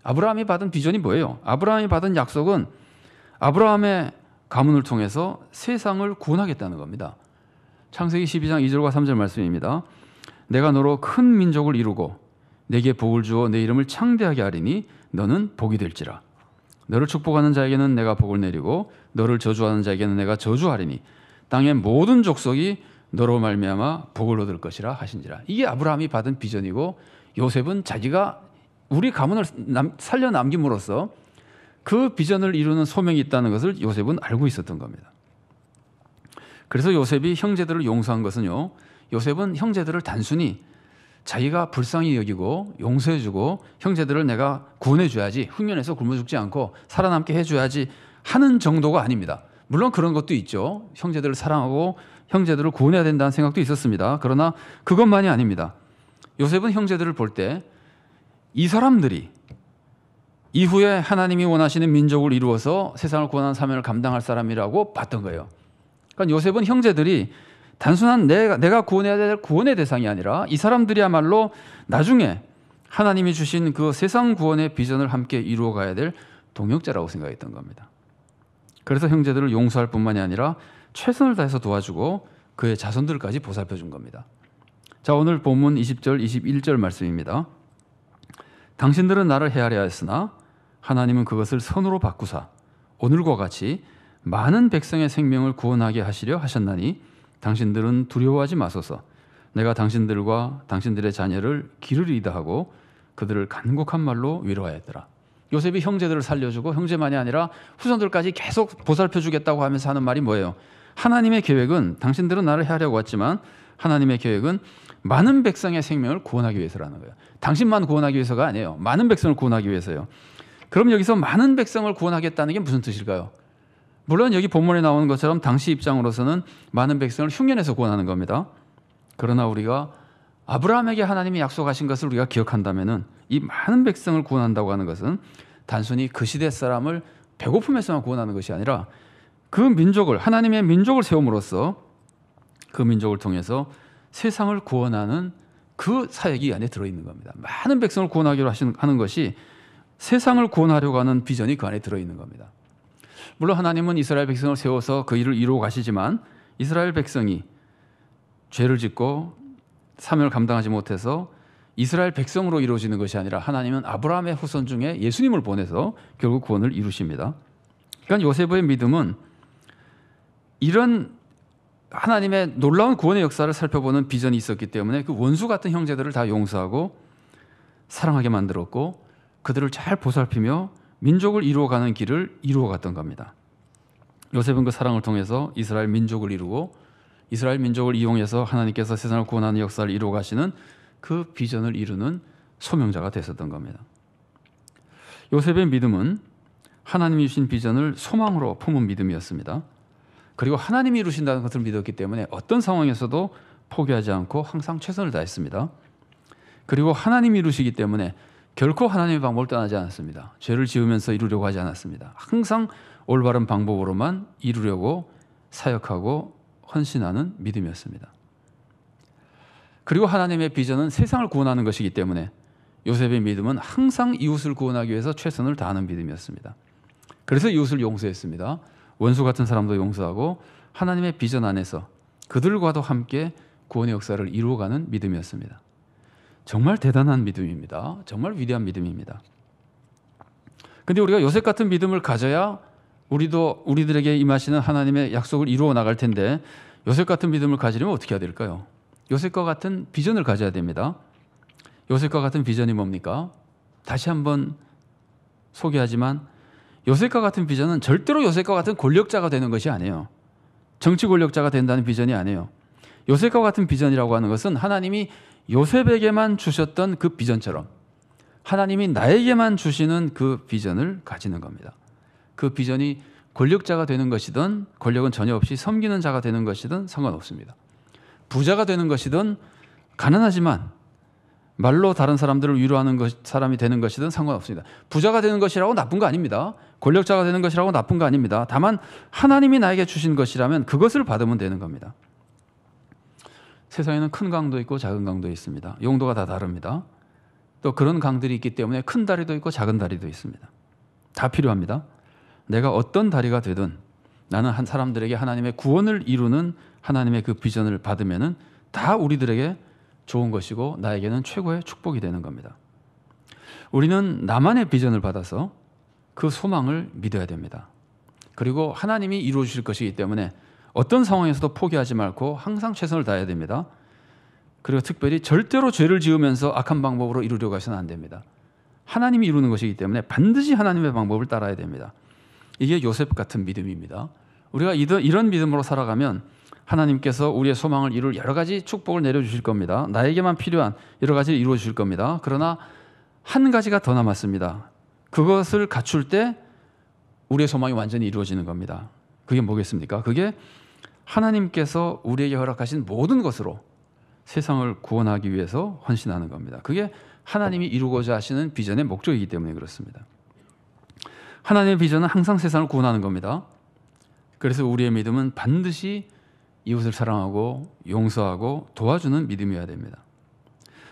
아브라함이 받은 비전이 뭐예요? 아브라함이 받은 약속은 아브라함의 가문을 통해서 세상을 구원하겠다는 겁니다. 창세기 12장 2절과 3절 말씀입니다. 내가 너로 큰 민족을 이루고 내게 복을 주어 내 이름을 창대하게 하리니 너는 복이 될지라. 너를 축복하는 자에게는 내가 복을 내리고 너를 저주하는 자에게는 내가 저주하리니 땅의 모든 족속이 너로 말미암아 복을 얻을 것이라 하신지라. 이게 아브라함이 받은 비전이고 요셉은 자기가 우리 가문을 살려 남김으로써 그 비전을 이루는 소명이 있다는 것을 요셉은 알고 있었던 겁니다. 그래서 요셉이 형제들을 용서한 것은요, 요셉은 형제들을 단순히 자기가 불쌍히 여기고 용서해주고 형제들을 내가 구원해줘야지, 흉년에서 굶어 죽지 않고 살아남게 해줘야지 하는 정도가 아닙니다. 물론 그런 것도 있죠. 형제들을 사랑하고 형제들을 구원해야 된다는 생각도 있었습니다. 그러나 그것만이 아닙니다. 요셉은 형제들을 볼 때 이 사람들이 이후에 하나님이 원하시는 민족을 이루어서 세상을 구원하는 사명을 감당할 사람이라고 봤던 거예요. 그러니까 요셉은 형제들이 단순한 내가 구원해야 될 구원의 대상이 아니라 이 사람들이야말로 나중에 하나님이 주신 그 세상 구원의 비전을 함께 이루어 가야 될 동역자라고 생각했던 겁니다. 그래서 형제들을 용서할 뿐만이 아니라 최선을 다해서 도와주고 그의 자손들까지 보살펴 준 겁니다. 자, 오늘 본문 20절, 21절 말씀입니다. 당신들은 나를 헤아려 하였으나 하나님은 그것을 선으로 바꾸사 오늘과 같이 많은 백성의 생명을 구원하게 하시려 하셨나니 당신들은 두려워하지 마소서. 내가 당신들과 당신들의 자녀를 기르리이다 하고 그들을 간곡한 말로 위로하였더라. 요셉이 형제들을 살려주고 형제만이 아니라 후손들까지 계속 보살펴 주겠다고 하면서 하는 말이 뭐예요? 하나님의 계획은 당신들은 나를 헤아려고 왔지만 하나님의 계획은 많은 백성의 생명을 구원하기 위해서라는 거예요. 당신만 구원하기 위해서가 아니에요. 많은 백성을 구원하기 위해서요. 그럼 여기서 많은 백성을 구원하겠다는 게 무슨 뜻일까요? 물론 여기 본문에 나오는 것처럼 당시 입장으로서는 많은 백성을 흉년에서 구원하는 겁니다. 그러나 우리가 아브라함에게 하나님이 약속하신 것을 우리가 기억한다면 이 많은 백성을 구원한다고 하는 것은 단순히 그 시대 사람을 배고픔에서만 구원하는 것이 아니라 그 민족을, 하나님의 민족을 세움으로써 그 민족을 통해서 세상을 구원하는 그 사역이 안에 들어있는 겁니다. 많은 백성을 구원하기로 하는 것이 세상을 구원하려고 하는 비전이 그 안에 들어있는 겁니다. 물론 하나님은 이스라엘 백성을 세워서 그 일을 이루어 가시지만 이스라엘 백성이 죄를 짓고 사명을 감당하지 못해서 이스라엘 백성으로 이루어지는 것이 아니라 하나님은 아브라함의 후손 중에 예수님을 보내서 결국 구원을 이루십니다. 그러니까 요셉의 믿음은 이런 하나님의 놀라운 구원의 역사를 살펴보는 비전이 있었기 때문에 그 원수 같은 형제들을 다 용서하고 사랑하게 만들었고 그들을 잘 보살피며 민족을 이루어가는 길을 이루어갔던 겁니다. 요셉은 그 사랑을 통해서 이스라엘 민족을 이루고 이스라엘 민족을 이용해서 하나님께서 세상을 구원하는 역사를 이루어가시는 그 비전을 이루는 소명자가 됐었던 겁니다. 요셉의 믿음은 하나님이 주신 비전을 소망으로 품은 믿음이었습니다. 그리고 하나님이 이루신다는 것을 믿었기 때문에 어떤 상황에서도 포기하지 않고 항상 최선을 다했습니다. 그리고 하나님이 이루시기 때문에 결코 하나님의 방법을 떠나지 않았습니다. 죄를 지으면서 이루려고 하지 않았습니다. 항상 올바른 방법으로만 이루려고 사역하고 헌신하는 믿음이었습니다. 그리고 하나님의 비전은 세상을 구원하는 것이기 때문에 요셉의 믿음은 항상 이웃을 구원하기 위해서 최선을 다하는 믿음이었습니다. 그래서 이웃을 용서했습니다. 원수 같은 사람도 용서하고 하나님의 비전 안에서 그들과도 함께 구원의 역사를 이루어가는 믿음이었습니다. 정말 대단한 믿음입니다. 정말 위대한 믿음입니다. 그런데 우리가 요셉 같은 믿음을 가져야 우리들에게 임하시는 하나님의 약속을 이루어 나갈 텐데 요셉 같은 믿음을 가지려면 어떻게 해야 될까요? 요셉과 같은 비전을 가져야 됩니다. 요셉과 같은 비전이 뭡니까? 다시 한번 소개하지만 요셉과 같은 비전은 절대로 요셉과 같은 권력자가 되는 것이 아니에요. 정치 권력자가 된다는 비전이 아니에요. 요셉과 같은 비전이라고 하는 것은 하나님이 요셉에게만 주셨던 그 비전처럼 하나님이 나에게만 주시는 그 비전을 가지는 겁니다. 그 비전이 권력자가 되는 것이든 권력은 전혀 없이 섬기는 자가 되는 것이든 상관없습니다. 부자가 되는 것이든 가난하지만 말로 다른 사람들을 위로하는 사람이 되는 것이든 상관없습니다. 부자가 되는 것이라고 나쁜 거 아닙니다. 권력자가 되는 것이라고 나쁜 거 아닙니다. 다만 하나님이 나에게 주신 것이라면 그것을 받으면 되는 겁니다. 세상에는 큰 강도 있고 작은 강도 있습니다. 용도가 다 다릅니다. 또 그런 강들이 있기 때문에 큰 다리도 있고 작은 다리도 있습니다. 다 필요합니다. 내가 어떤 다리가 되든 나는 한 사람들에게 하나님의 구원을 이루는 하나님의 그 비전을 받으면은 다 우리들에게 좋은 것이고 나에게는 최고의 축복이 되는 겁니다. 우리는 나만의 비전을 받아서 그 소망을 믿어야 됩니다. 그리고 하나님이 이루어 주실 것이기 때문에 어떤 상황에서도 포기하지 말고 항상 최선을 다해야 됩니다. 그리고 특별히 절대로 죄를 지으면서 악한 방법으로 이루려고 해서는 안 됩니다. 하나님이 이루는 것이기 때문에 반드시 하나님의 방법을 따라야 됩니다. 이게 요셉 같은 믿음입니다. 우리가 이런 믿음으로 살아가면 하나님께서 우리의 소망을 이룰 여러 가지 축복을 내려주실 겁니다. 나에게만 필요한 여러 가지를 이루어 주실 겁니다. 그러나 한 가지가 더 남았습니다. 그것을 갖출 때 우리의 소망이 완전히 이루어지는 겁니다. 그게 뭐겠습니까? 그게 하나님께서 우리에게 허락하신 모든 것으로 세상을 구원하기 위해서 헌신하는 겁니다. 그게 하나님이 이루고자 하시는 비전의 목적이기 때문에 그렇습니다. 하나님의 비전은 항상 세상을 구원하는 겁니다. 그래서 우리의 믿음은 반드시 이웃을 사랑하고 용서하고 도와주는 믿음이어야 됩니다.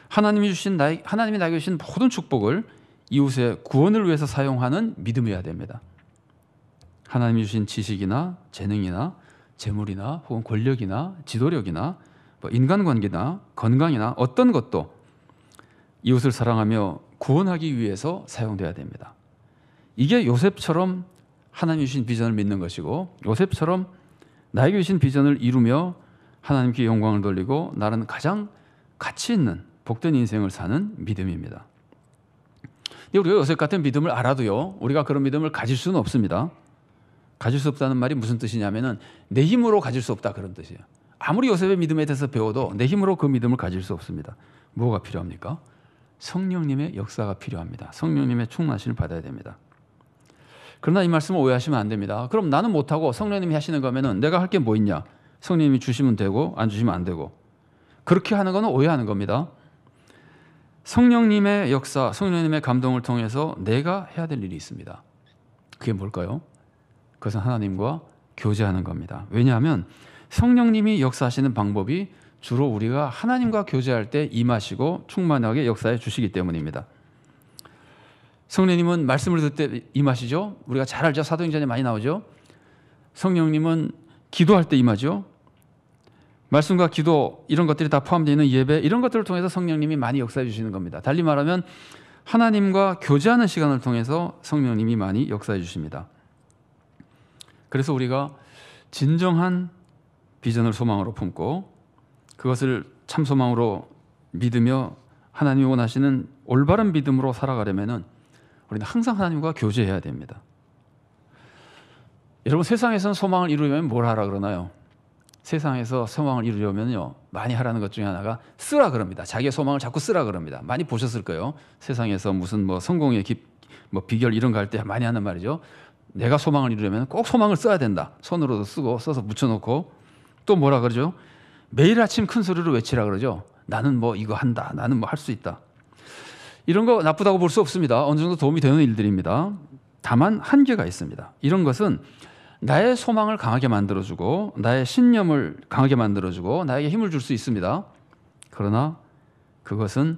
하나님이 나에게 주신 모든 축복을 이웃의 구원을 위해서 사용하는 믿음이어야 됩니다. 하나님이 주신 지식이나 재능이나 재물이나 혹은 권력이나 지도력이나 인간관계나 건강이나 어떤 것도 이웃을 사랑하며 구원하기 위해서 사용돼야 됩니다. 이게 요셉처럼 하나님이 주신 비전을 믿는 것이고 요셉처럼 나에게 주신 비전을 이루며 하나님께 영광을 돌리고 나는 가장 가치 있는 복된 인생을 사는 믿음입니다. 근데 우리가 요셉 같은 믿음을 알아도요, 우리가 그런 믿음을 가질 수는 없습니다. 가질 수 없다는 말이 무슨 뜻이냐면은 내 힘으로 가질 수 없다 그런 뜻이에요. 아무리 요셉의 믿음에 대해서 배워도 내 힘으로 그 믿음을 가질 수 없습니다. 뭐가 필요합니까? 성령님의 역사가 필요합니다. 성령님의 충만하심을 받아야 됩니다. 그러나 이 말씀을 오해하시면 안 됩니다. 그럼 나는 못하고 성령님이 하시는 거면은 내가 할 게 뭐 있냐? 성령님이 주시면 되고 안 주시면 안 되고. 그렇게 하는 거는 오해하는 겁니다. 성령님의 역사, 성령님의 감동을 통해서 내가 해야 될 일이 있습니다. 그게 뭘까요? 그것은 하나님과 교제하는 겁니다. 왜냐하면 성령님이 역사하시는 방법이 주로 우리가 하나님과 교제할 때 임하시고 충만하게 역사해 주시기 때문입니다. 성령님은 말씀을 듣을 때 임하시죠. 우리가 잘 알죠. 사도행전에 많이 나오죠. 성령님은 기도할 때 임하죠. 말씀과 기도 이런 것들이 다 포함되어 있는 예배 이런 것들을 통해서 성령님이 많이 역사해 주시는 겁니다. 달리 말하면 하나님과 교제하는 시간을 통해서 성령님이 많이 역사해 주십니다. 그래서 우리가 진정한 비전을 소망으로 품고 그것을 참 소망으로 믿으며 하나님이 원하시는 올바른 믿음으로 살아가려면은 우리는 항상 하나님과 교제해야 됩니다. 여러분 세상에서는 소망을 이루려면 뭘 하라 그러나요? 세상에서 소망을 이루려면요 많이 하라는 것 중에 하나가 쓰라 그럽니다. 자기의 소망을 자꾸 쓰라 그럽니다. 많이 보셨을 거예요. 세상에서 무슨 성공의 비결 이런 거 할 때 많이 하는 말이죠. 내가 소망을 이루려면 꼭 소망을 써야 된다. 손으로도 쓰고 써서 붙여놓고 또 뭐라 그러죠? 매일 아침 큰 소리로 외치라 그러죠. 나는 이거 한다. 나는 할 수 있다. 이런 거 나쁘다고 볼 수 없습니다. 어느 정도 도움이 되는 일들입니다. 다만 한계가 있습니다. 이런 것은 나의 소망을 강하게 만들어주고 나의 신념을 강하게 만들어주고 나에게 힘을 줄 수 있습니다. 그러나 그것은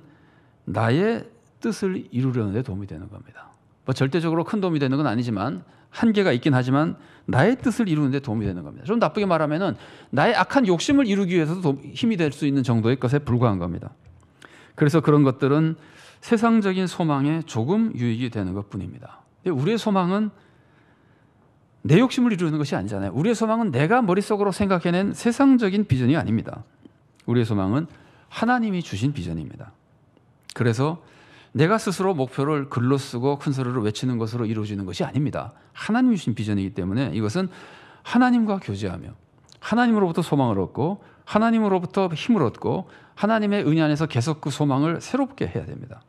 나의 뜻을 이루려는 데 도움이 되는 겁니다. 절대적으로 큰 도움이 되는 건 아니지만 한계가 있긴 하지만 나의 뜻을 이루는 데 도움이 되는 겁니다. 좀 나쁘게 말하면은 나의 악한 욕심을 이루기 위해서도 힘이 될 수 있는 정도의 것에 불과한 겁니다. 그래서 그런 것들은 세상적인 소망에 조금 유익이 되는 것뿐입니다. 우리의 소망은 내 욕심을 이루는 것이 아니잖아요. 우리의 소망은 내가 머릿속으로 생각해낸 세상적인 비전이 아닙니다. 우리의 소망은 하나님이 주신 비전입니다. 그래서 내가 스스로 목표를 글로 쓰고 큰 소리로 외치는 것으로 이루어지는 것이 아닙니다. 하나님이 주신 비전이기 때문에 이것은 하나님과 교제하며 하나님으로부터 소망을 얻고 하나님으로부터 힘을 얻고 하나님의 은혜 안에서 계속 그 소망을 새롭게 해야 됩니다.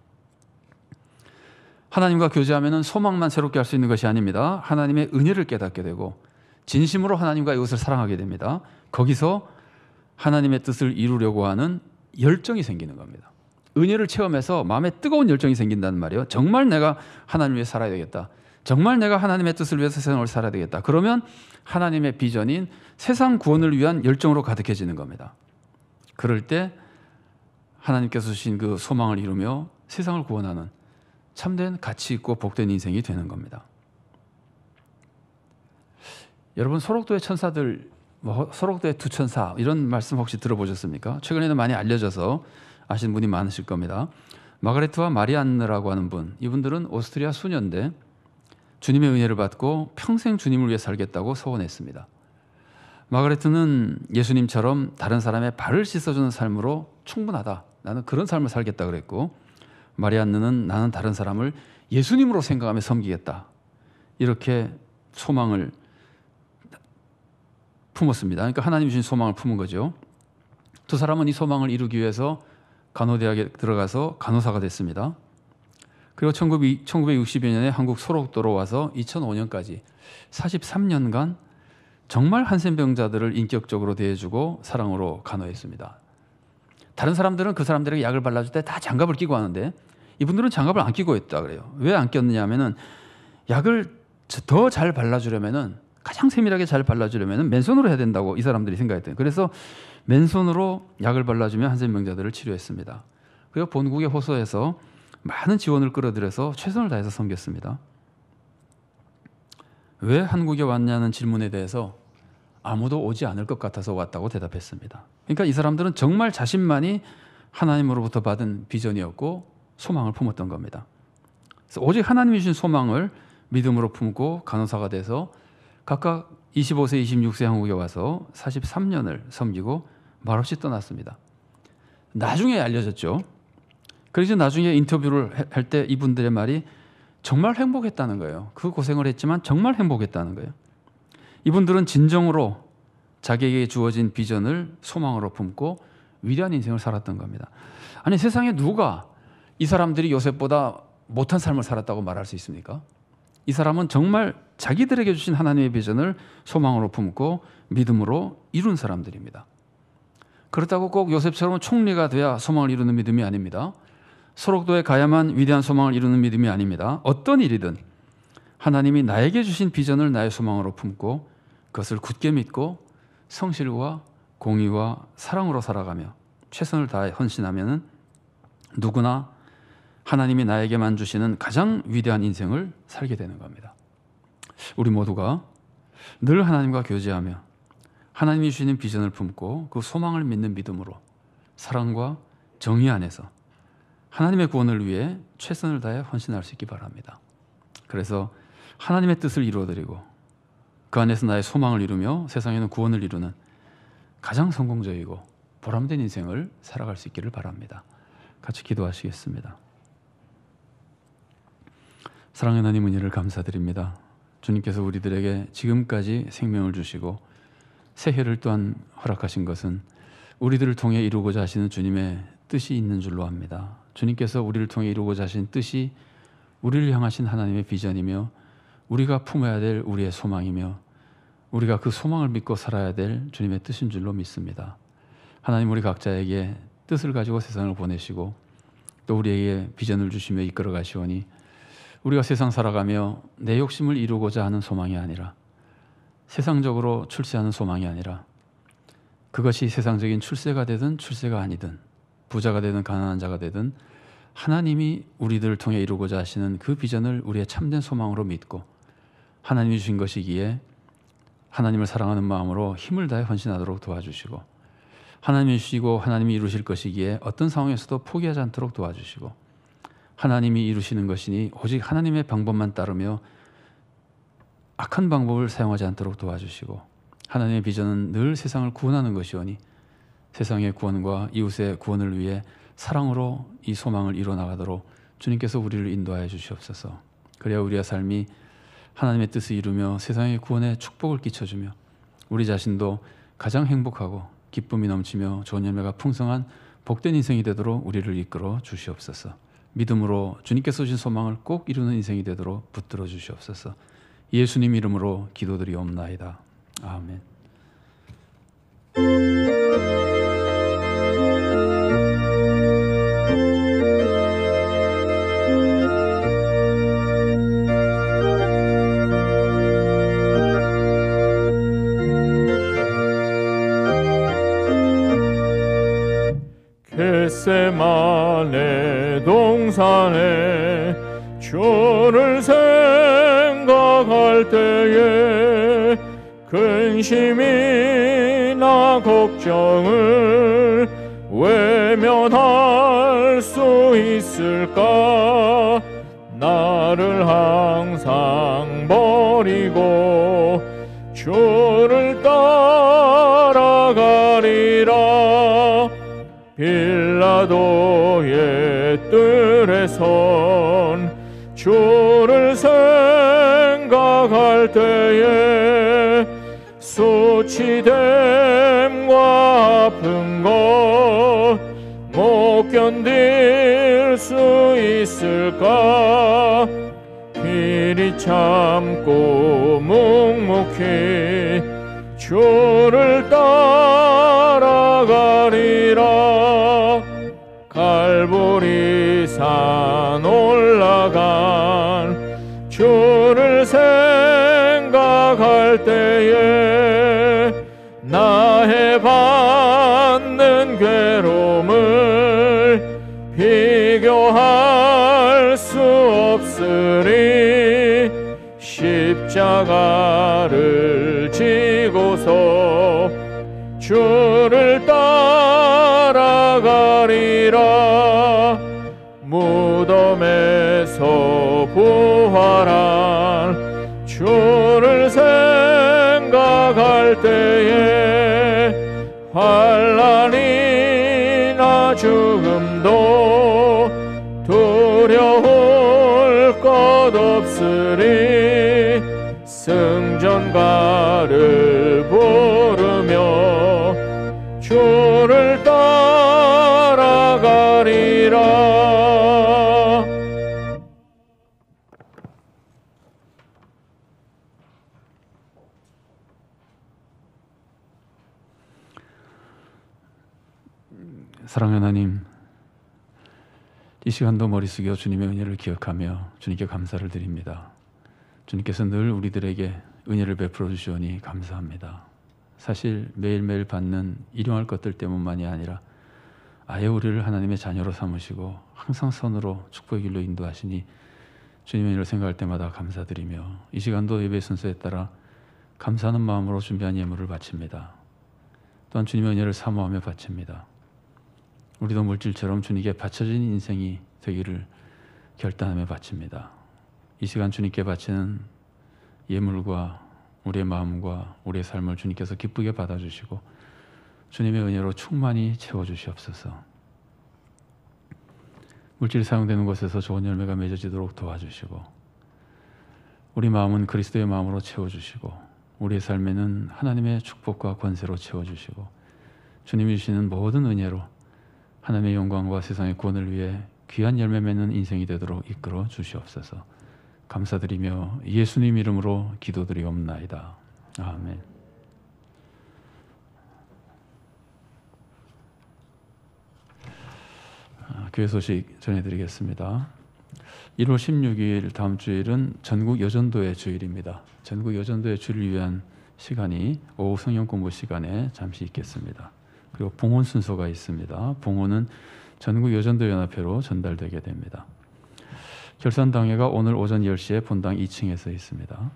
하나님과 교제하면 소망만 새롭게 할 수 있는 것이 아닙니다. 하나님의 은혜를 깨닫게 되고 진심으로 하나님과 이것을 사랑하게 됩니다. 거기서 하나님의 뜻을 이루려고 하는 열정이 생기는 겁니다. 은혜를 체험해서 마음에 뜨거운 열정이 생긴다는 말이에요. 정말 내가 하나님을 위해 살아야 되겠다. 정말 내가 하나님의 뜻을 위해서 세상을 살아야 되겠다. 그러면 하나님의 비전인 세상 구원을 위한 열정으로 가득해지는 겁니다. 그럴 때 하나님께서 주신 그 소망을 이루며 세상을 구원하는 참된 가치 있고 복된 인생이 되는 겁니다. 여러분 소록도의 천사들, 소록도의 두 천사 이런 말씀 혹시 들어보셨습니까? 최근에는 많이 알려져서 아시는 분이 많으실 겁니다. 마가레트와 마리안느라고 하는 분, 이분들은 오스트리아 수녀인데 주님의 은혜를 받고 평생 주님을 위해 살겠다고 서원했습니다. 마가레트는 예수님처럼 다른 사람의 발을 씻어주는 삶으로 충분하다. 나는 그런 삶을 살겠다 그랬고, 마리안느는 나는 다른 사람을 예수님으로 생각하며 섬기겠다. 이렇게 소망을 품었습니다. 그러니까 하나님 주신 소망을 품은 거죠. 두 사람은 이 소망을 이루기 위해서 간호대학에 들어가서 간호사가 됐습니다. 그리고 1960여 년에 한국 소록도로 와서 2005년까지 43년간 정말 한센병자들을 인격적으로 대해주고 사랑으로 간호했습니다. 다른 사람들은 그 사람들에게 약을 발라줄 때 다 장갑을 끼고 하는데 이분들은 장갑을 안 끼고 했다 그래요. 왜 안 꼈느냐 하면은 약을 더 잘 발라주려면은 가장 세밀하게 잘 발라주려면은 맨손으로 해야 된다고 이 사람들이 생각했대요. 그래서 맨손으로 약을 발라주며 한센병자들을 치료했습니다. 그리고 본국에 호소해서 많은 지원을 끌어들여서 최선을 다해서 섬겼습니다. 왜 한국에 왔냐는 질문에 대해서 아무도 오지 않을 것 같아서 왔다고 대답했습니다. 그러니까 이 사람들은 정말 자신만이 하나님으로부터 받은 비전이었고 소망을 품었던 겁니다. 그래서 오직 하나님이 주신 소망을 믿음으로 품고 간호사가 돼서 각각 25세, 26세 한국에 와서 43년을 섬기고 말없이 떠났습니다. 나중에 알려졌죠. 그래서 나중에 인터뷰를 할 때 이분들의 말이 정말 행복했다는 거예요. 그 고생을 했지만 정말 행복했다는 거예요. 이분들은 진정으로 자기에게 주어진 비전을 소망으로 품고 위대한 인생을 살았던 겁니다. 아니 세상에 누가 이 사람들이 요셉보다 못한 삶을 살았다고 말할 수 있습니까? 이 사람은 정말 자기들에게 주신 하나님의 비전을 소망으로 품고 믿음으로 이룬 사람들입니다. 그렇다고 꼭 요셉처럼 총리가 돼야 소망을 이루는 믿음이 아닙니다. 소록도에 가야만 위대한 소망을 이루는 믿음이 아닙니다. 어떤 일이든 하나님이 나에게 주신 비전을 나의 소망으로 품고 그것을 굳게 믿고 성실과 공의와 사랑으로 살아가며 최선을 다해 헌신하면 누구나 하나님이 나에게만 주시는 가장 위대한 인생을 살게 되는 겁니다. 우리 모두가 늘 하나님과 교제하며 하나님이 주시는 비전을 품고 그 소망을 믿는 믿음으로 사랑과 정의 안에서 하나님의 구원을 위해 최선을 다해 헌신할 수 있기 바랍니다. 그래서 하나님의 뜻을 이루어드리고 그 안에서 나의 소망을 이루며 세상에는 구원을 이루는 가장 성공적이고 보람된 인생을 살아갈 수 있기를 바랍니다. 같이 기도하시겠습니다. 사랑하는 하나님 은혜를 감사드립니다. 주님께서 우리들에게 지금까지 생명을 주시고 새해를 또한 허락하신 것은 우리들을 통해 이루고자 하시는 주님의 뜻이 있는 줄로 압니다. 주님께서 우리를 통해 이루고자 하신 뜻이 우리를 향하신 하나님의 비전이며 우리가 품어야 될 우리의 소망이며 우리가 그 소망을 믿고 살아야 될 주님의 뜻인 줄로 믿습니다. 하나님 우리 각자에게 뜻을 가지고 세상을 보내시고 또 우리에게 비전을 주시며 이끌어 가시오니 우리가 세상 살아가며 내 욕심을 이루고자 하는 소망이 아니라 세상적으로 출세하는 소망이 아니라 그것이 세상적인 출세가 되든 출세가 아니든 부자가 되든 가난한 자가 되든 하나님이 우리들을 통해 이루고자 하시는 그 비전을 우리의 참된 소망으로 믿고 하나님이 주신 것이기에 하나님을 사랑하는 마음으로 힘을 다해 헌신하도록 도와주시고 하나님이 주시고 하나님이 이루실 것이기에 어떤 상황에서도 포기하지 않도록 도와주시고 하나님이 이루시는 것이니 오직 하나님의 방법만 따르며 악한 방법을 사용하지 않도록 도와주시고 하나님의 비전은 늘 세상을 구원하는 것이오니 세상의 구원과 이웃의 구원을 위해 사랑으로 이 소망을 이루어나가도록 주님께서 우리를 인도하여 주시옵소서. 그래야 우리의 삶이 하나님의 뜻을 이루며 세상의 구원에 축복을 끼쳐주며 우리 자신도 가장 행복하고 기쁨이 넘치며 좋은 열매가 풍성한 복된 인생이 되도록 우리를 이끌어 주시옵소서. 믿음으로 주님께서 주신 소망을 꼭 이루는 인생이 되도록 붙들어 주시옵소서. 예수님 이름으로 기도드리옵나이다. 아멘. 겟세마네 동산에 주를 생각할 때에 근심이나 걱정을 외면할 수 있을까? 나를 항상 버리고 주를 따라가리라. 빌라도의 뜰에선 주를 생각할 때에 수치됨과 아픈 것 못 견딜 수 있을까? 길이 참고 묵묵히 주를 따라가리라. 갈보리산 올라간 주를 생각할 때에 나의 받는 괴로움을 비교할 수 없으리. 십자가를 지고서 주를 따라가리라. 무덤에서 부활한 주를 생각할 때에 환난이나 죽음도 두려울 것 없으리. 승전가를 부르며 주를 따라가리라. 사랑하는 하나님, 이 시간도 머리 숙여 주님의 은혜를 기억하며 주님께 감사를 드립니다. 주님께서 늘 우리들에게 은혜를 베풀어 주시오니 감사합니다. 사실 매일매일 받는 일용할 것들 때문만이 아니라 아예 우리를 하나님의 자녀로 삼으시고 항상 선으로 축복의 길로 인도하시니 주님의 일을 생각할 때마다 감사드리며 이 시간도 예배 순서에 따라 감사하는 마음으로 준비한 예물을 바칩니다. 또한 주님의 은혜를 사모하며 바칩니다. 우리도 물질처럼 주님께 바쳐진 인생이 되기를 결단하며 바칩니다. 이 시간 주님께 바치는 예물과 우리의 마음과 우리의 삶을 주님께서 기쁘게 받아주시고 주님의 은혜로 충만히 채워주시옵소서. 물질이 사용되는 곳에서 좋은 열매가 맺어지도록 도와주시고 우리 마음은 그리스도의 마음으로 채워주시고 우리의 삶에는 하나님의 축복과 권세로 채워주시고 주님이 주시는 모든 은혜로 하나님의 영광과 세상의 구원을 위해 귀한 열매 맺는 인생이 되도록 이끌어 주시옵소서. 감사드리며 예수님 이름으로 기도드리옵나이다. 아멘. 교회 소식 전해드리겠습니다. 1월 16일 다음 주일은 전국 여전도의 주일입니다. 전국 여전도의 주일을 위한 시간이 오후 성경 공부 시간에 잠시 있겠습니다. 그리고 봉헌 순서가 있습니다. 봉헌은 전국 여전도 연합회로 전달되게 됩니다. 결산당회가 오늘 오전 10시에 본당 2층에서 있습니다.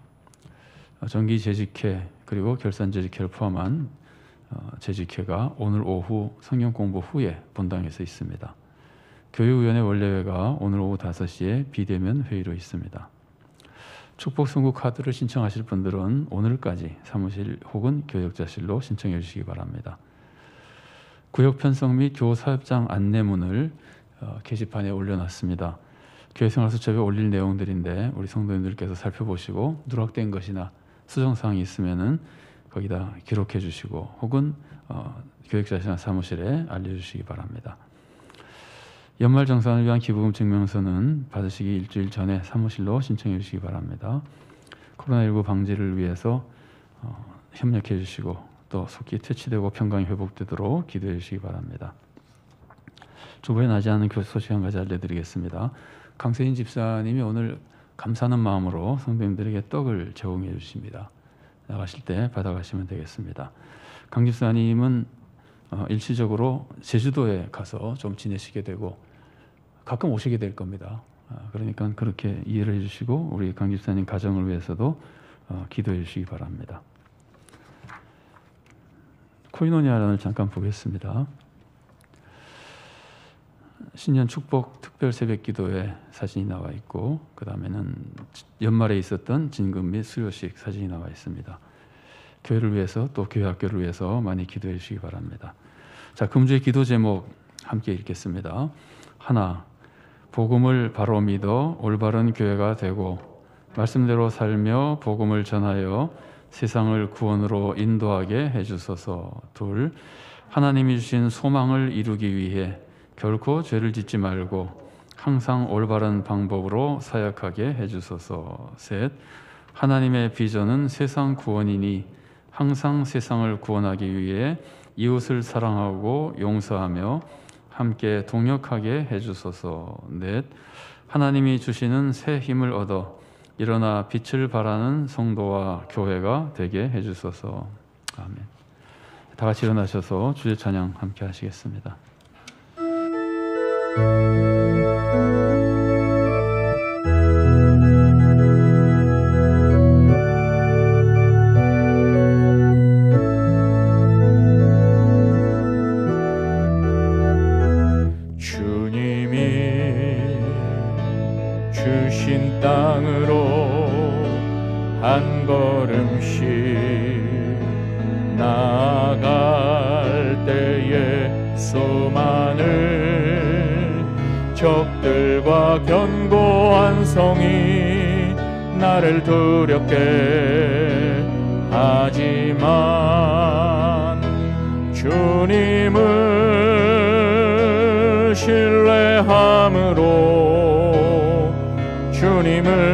정기 재직회 그리고 결산 재직회를 포함한 재직회가 오늘 오후 성경 공부 후에 본당에서 있습니다. 교육위원회 원래회가 오늘 오후 5시에 비대면 회의로 있습니다. 축복 선고 카드를 신청하실 분들은 오늘까지 사무실 혹은 교역자실로 신청해 주시기 바랍니다. 구역 편성 및 교사협장 안내문을 게시판에 올려놨습니다. 교회 생활 수첩에 올릴 내용들인데 우리 성도님들께서 살펴보시고 누락된 것이나 수정사항이 있으면은 거기다 기록해 주시고 혹은 교육자실이나 사무실에 알려주시기 바랍니다. 연말정산을 위한 기부금 증명서는 받으시기 일주일 전에 사무실로 신청해 주시기 바랍니다. 코로나19 방지를 위해서 협력해 주시고 또 속히 퇴치되고 평강이 회복되도록 기도해 주시기 바랍니다. 주부에 나지 않은 교수 소식 한 가지 알려드리겠습니다. 강세인 집사님이 오늘 감사하는 마음으로 성도님들에게 떡을 제공해 주십니다. 나가실 때 받아가시면 되겠습니다. 강 집사님은 일시적으로 제주도에 가서 좀 지내시게 되고 가끔 오시게 될 겁니다. 그러니까 그렇게 이해를 해주시고 우리 강 집사님 가정을 위해서도 기도해 주시기 바랍니다. 코이노니아를 잠깐 보겠습니다. 신년 축복 특별 새벽 기도에 사진이 나와 있고 그 다음에는 연말에 있었던 진금 및 수료식 사진이 나와 있습니다. 교회를 위해서 또 교회 학교를 위해서 많이 기도해 주시기 바랍니다. 자, 금주의 기도 제목 함께 읽겠습니다. 하나, 복음을 바로 믿어 올바른 교회가 되고 말씀대로 살며 복음을 전하여 세상을 구원으로 인도하게 해주소서. 둘, 하나님이 주신 소망을 이루기 위해 결코 죄를 짓지 말고 항상 올바른 방법으로 사역하게 해주소서. 셋, 하나님의 비전은 세상 구원이니 항상 세상을 구원하기 위해 이웃을 사랑하고 용서하며 함께 동역하게 해주소서. 넷, 하나님이 주시는 새 힘을 얻어 일어나 빛을 발하는 성도와 교회가 되게 해주소서. 아멘. 다 같이 일어나셔서 주의 찬양 함께 하시겠습니다. 주님이 주신 땅으로 한 걸음씩 나아갈 때에 수많은 적들과 견고한 성이 나를 두렵게 하지만 주님을 신뢰함으로 주님을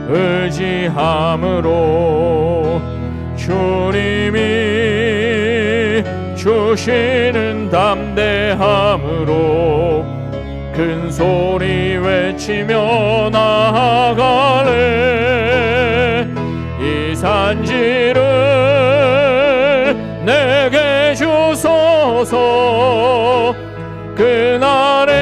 의지함으로 주님이 주시는 담대함으로 큰 소리 외치며 나아갈래. 이 산지를 내게 주소서. 그날에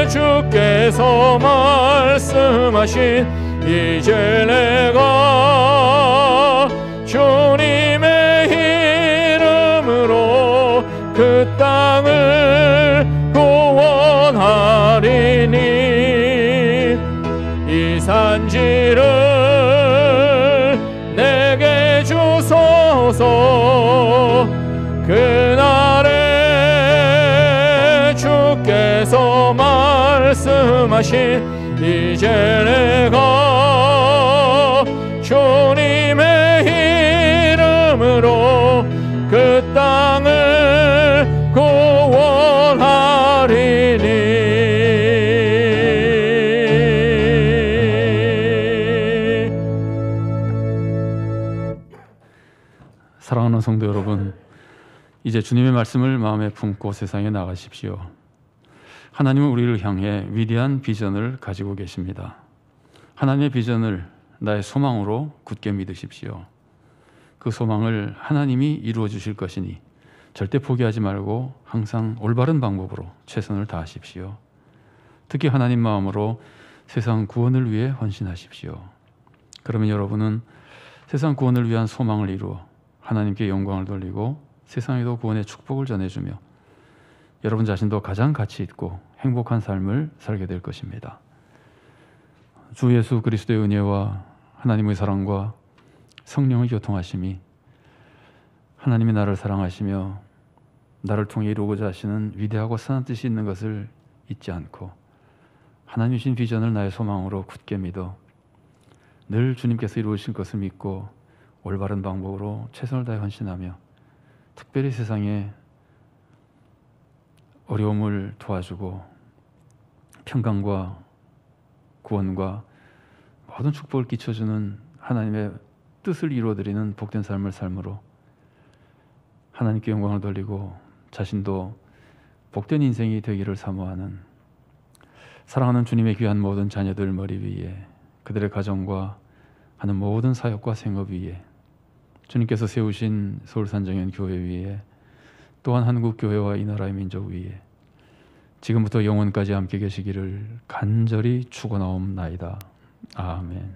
주께서 말씀하신 이제 내가 주님의 이름으로 그 땅을 구원하리니 이 산지를 내게 주소서. 그날에 주께서 말씀하신 이제 내가 주님의 이름으로 그 땅을 구원하리니. 사랑하는 성도 여러분, 이제 주님의 말씀을 마음에 품고 세상에 나가십시오. 하나님은 우리를 향해 위대한 비전을 가지고 계십니다. 하나님의 비전을 나의 소망으로 굳게 믿으십시오. 그 소망을 하나님이 이루어 주실 것이니 절대 포기하지 말고 항상 올바른 방법으로 최선을 다하십시오. 특히 하나님 마음으로 세상 구원을 위해 헌신하십시오. 그러면 여러분은 세상 구원을 위한 소망을 이루어 하나님께 영광을 돌리고 세상에도 구원의 축복을 전해주며 여러분 자신도 가장 가치 있고 행복한 삶을 살게 될 것입니다. 주 예수 그리스도의 은혜와 하나님의 사랑과 성령의 교통하심이 하나님이 나를 사랑하시며 나를 통해 이루고자 하시는 위대하고 선한 뜻이 있는 것을 잊지 않고 하나님 주신 비전을 나의 소망으로 굳게 믿어 늘 주님께서 이루실 것을 믿고 올바른 방법으로 최선을 다해 헌신하며 특별히 세상에 어려움을 도와주고 평강과 구원과 모든 축복을 끼쳐주는 하나님의 뜻을 이루어드리는 복된 삶을 삶으로 하나님께 영광을 돌리고 자신도 복된 인생이 되기를 사모하는 사랑하는 주님의 귀한 모든 자녀들 머리 위에 그들의 가정과 하는 모든 사역과 생업 위에 주님께서 세우신 서울산정연 교회 위에 또한 한국 교회와 이 나라의 민족 위에 지금부터 영원까지 함께 계시기를 간절히 축원하옵나이다. 아멘.